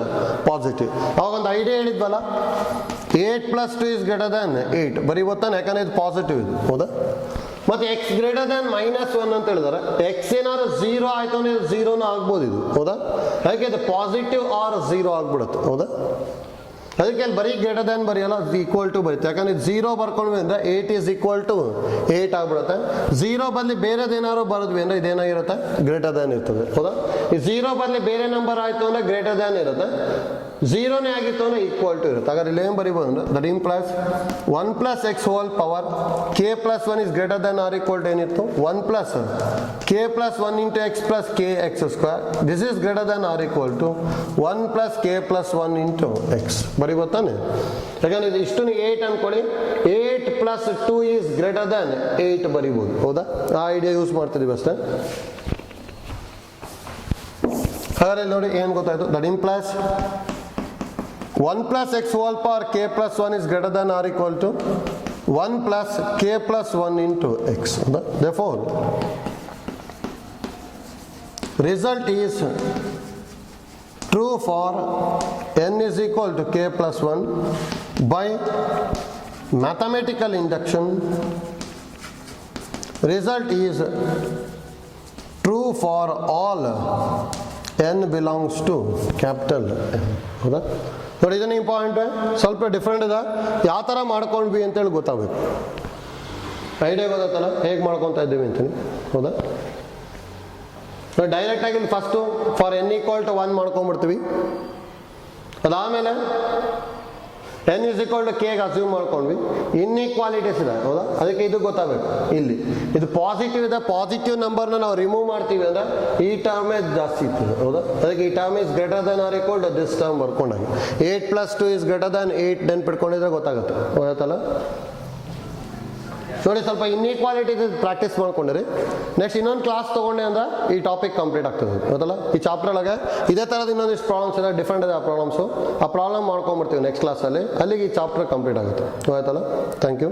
ಪಾಸಿಟಿವ್. ಅವಾಗ ಒಂದು ಐಡಿಯಾ ಹೇಳಿದ್ವಲ್ಲ, 8 ಪ್ಲಸ್ 2 ಇಸ್ ಗ್ರೇಟರ್ ದ್ಯಾನ್ 8 ಬರೀ ಗೊತ್ತಾನೆ, ಯಾಕಂದರೆ ಇದು ಪಾಸಿಟಿವ್ ಇದು. ಹೌದಾ? ಮತ್ತೆ ಎಕ್ಸ್ ಗ್ರೇಟರ್ ದ್ಯಾನ್ -1 ಅಂತ ಹೇಳಿದಾರೆ. ಎಕ್ಸ್ ಏನಾದ್ರು 0 ಆಯ್ತು ಅಂದ್ರೆ 0 ಆಗ್ಬೋದು ಇದು, ಹೌದಾ? ಅದಕ್ಕೆ ಇದು ಪಾಸಿಟಿವ್ ಆರ್ 0 ಆಗ್ಬಿಡುತ್ತೆ, ಹೌದಾ? ಅದಕ್ಕೆ ಅಲ್ಲಿ ಬರೀ ಗ್ರೇಟರ್ ದ್ಯಾನ್ ಬರೆಯಲ್ಲ, ಈಕ್ವಲ್ ಟು ಬರುತ್ತೆ. ಯಾಕಂದ್ರೆ 0 ಬರ್ಕೊಂಡ್ವಿ ಅಂದ್ರೆ 8 ಈಸ್ ಈಕ್ವಲ್ ಟು 8 ಆಗ್ಬಿಡುತ್ತೆ. 0 ಬದಲಿ ಬೇರೆದೇನಾದ್ರು ಬರೆದ್ವಿ ಅಂದ್ರೆ ಇದೇನಾಗಿರುತ್ತೆ, ಗ್ರೇಟರ್ ದ್ಯಾನ್ ಇರ್ತದೆ, ಹೌದಾ? ಈ 0 ಬದಲಿ ಬೇರೆ ನಂಬರ್ ಆಯ್ತು ಅಂದ್ರೆ ಗ್ರೇಟರ್ ದ್ಯಾನ್ ಇರುತ್ತೆ, 0ನೇ ಆಗಿತ್ತು ಅಂದ್ರೆ ಈಕ್ವಲ್ ಟು ಇರುತ್ತೆ. ಹಾಗಾದ್ರೆ ಇಲ್ಲಿ ಏನು ಬರೀಬೋದು ಅಂದ್ರೆ that implies 1 plus x whole power k plus 1 is greater than or equal to ಏನಿತ್ತು 1 plus k plus 1 into x plus k x square. This is greater than or equal to 1 plus k plus 1 into x ಬರೀಬೋತಾನೆ. ಯಾಕಂದ್ರೆ ಇದು ಇಷ್ಟು 8 ಅನ್ಕೊಳ್ಳಿ, 8 plus 2 is greater than 8 ಬರೀಬೋದು, ಹೌದಾ? ಆ idea use ಮಾಡ್ತಿದ್ದೀವಿ ಅಷ್ಟೇ. ಹಾಗಾದ್ರೆ ನೋಡಿ ಏನು ಗೊತ್ತಾಯ್ತು, that implies 1 plus x whole power k plus 1 is greater than or equal to 1 plus k plus 1 into x. Therefore, result is true for n is equal to k plus 1 by mathematical induction. Result is true for all n belongs to capital N. ಹೌದಾ? ನೋಡಿ ಇದನ್ನ important, ಸ್ವಲ್ಪ different ಇದೆ. ಯಾವ ಥರ ಮಾಡ್ಕೊಂಡ್ವಿ ಅಂತೇಳಿ ಗೊತ್ತಾಗಬೇಕು. ಐಡಿಯಾ ಗೊತ್ತಲ್ಲ ಹೇಗೆ ಮಾಡ್ಕೊತಾ ಇದ್ದೀವಿ ಅಂತೀನಿ, ಹೌದಾ? ಡೈರೆಕ್ಟಾಗಿ ಇಲ್ಲಿ first for n equal to 1 ಮಾಡ್ಕೊಂಡ್ಬಿಡ್ತೀವಿ. ಅದಾದಮೇಲೆ n is equal to k assume ಮಾಡ್ಕೊಂಡ್ವಿ. ಇನ್ಇಕ್ವಾಲಿಟೀಸ್ ಇದೆ, ಹೌದಾ? ಅದಕ್ಕೆ ಇದು ಗೊತ್ತಾಗಬೇಕು. ಇಲ್ಲಿ ಇದು ಪಾಸಿಟಿವ್ ಇದೆ, ಪಾಸಿಟಿವ್ ನಂಬರ್ನ ನಾವು ರಿಮೂವ್ ಮಾಡ್ತೀವಿ ಅಂದ್ರೆ ಈ ಟರ್ಮೇ ಜಾಸ್ತಿ ಇರ್ತದೆ, ಹೌದಾ? ಅದಕ್ಕೆ ಈ term is greater than or equal to this term ಬರ್ಕೊಂಡಾಗ 8 ಪ್ಲಸ್ 2 ಇಸ್ ಗ್ರೇಟರ್ ದನ್ 8 ನೆನ್ಪಿಟ್ಕೊಂಡಿದ್ರೆ ಗೊತ್ತಾಗುತ್ತೆ, ಹೌದಲ್ಲ? ನೋಡಿ ಸ್ವಲ್ಪ ಇನ್ಇಕ್ವಾಲಿಟಿ ಪ್ರಾಕ್ಟೀಸ್ ಮಾಡ್ಕೊಂಡ್ರಿ. ನೆಕ್ಸ್ಟ್ ಇನ್ನೊಂದು ಕ್ಲಾಸ್ ತೊಗೊಂಡೆ ಅಂದ್ರೆ ಈ ಟಾಪಿಕ್ ಕಂಪ್ಲೀಟ್ ಆಗ್ತದೆ, ಹೌದಲ್ಲ? ಈ ಚಾಪ್ಟರ್ ಒಳಗೆ ಇದೇ ಥರದ ಇನ್ನೊಂದಿಷ್ಟು ಪ್ರಾಬ್ಲಮ್ಸ್ ಇದೆ, ಡಿಫ್ರೆಂಟ್ ಇದೆ ಆ ಪ್ರಾಬ್ಲಮ್ಸು. ಆ ಪ್ರಾಬ್ಲಮ್ ಮಾಡ್ಕೊಂಡ್ಬಿಡ್ತೀವಿ ನೆಕ್ಸ್ಟ್ ಕ್ಲಾಸಲ್ಲಿ, ಅಲ್ಲಿಗೆ ಈ ಚಾಪ್ಟರ್ ಕಂಪ್ಲೀಟ್ ಆಗುತ್ತೆ, ಆಯ್ತಲ್ಲ? Thank you.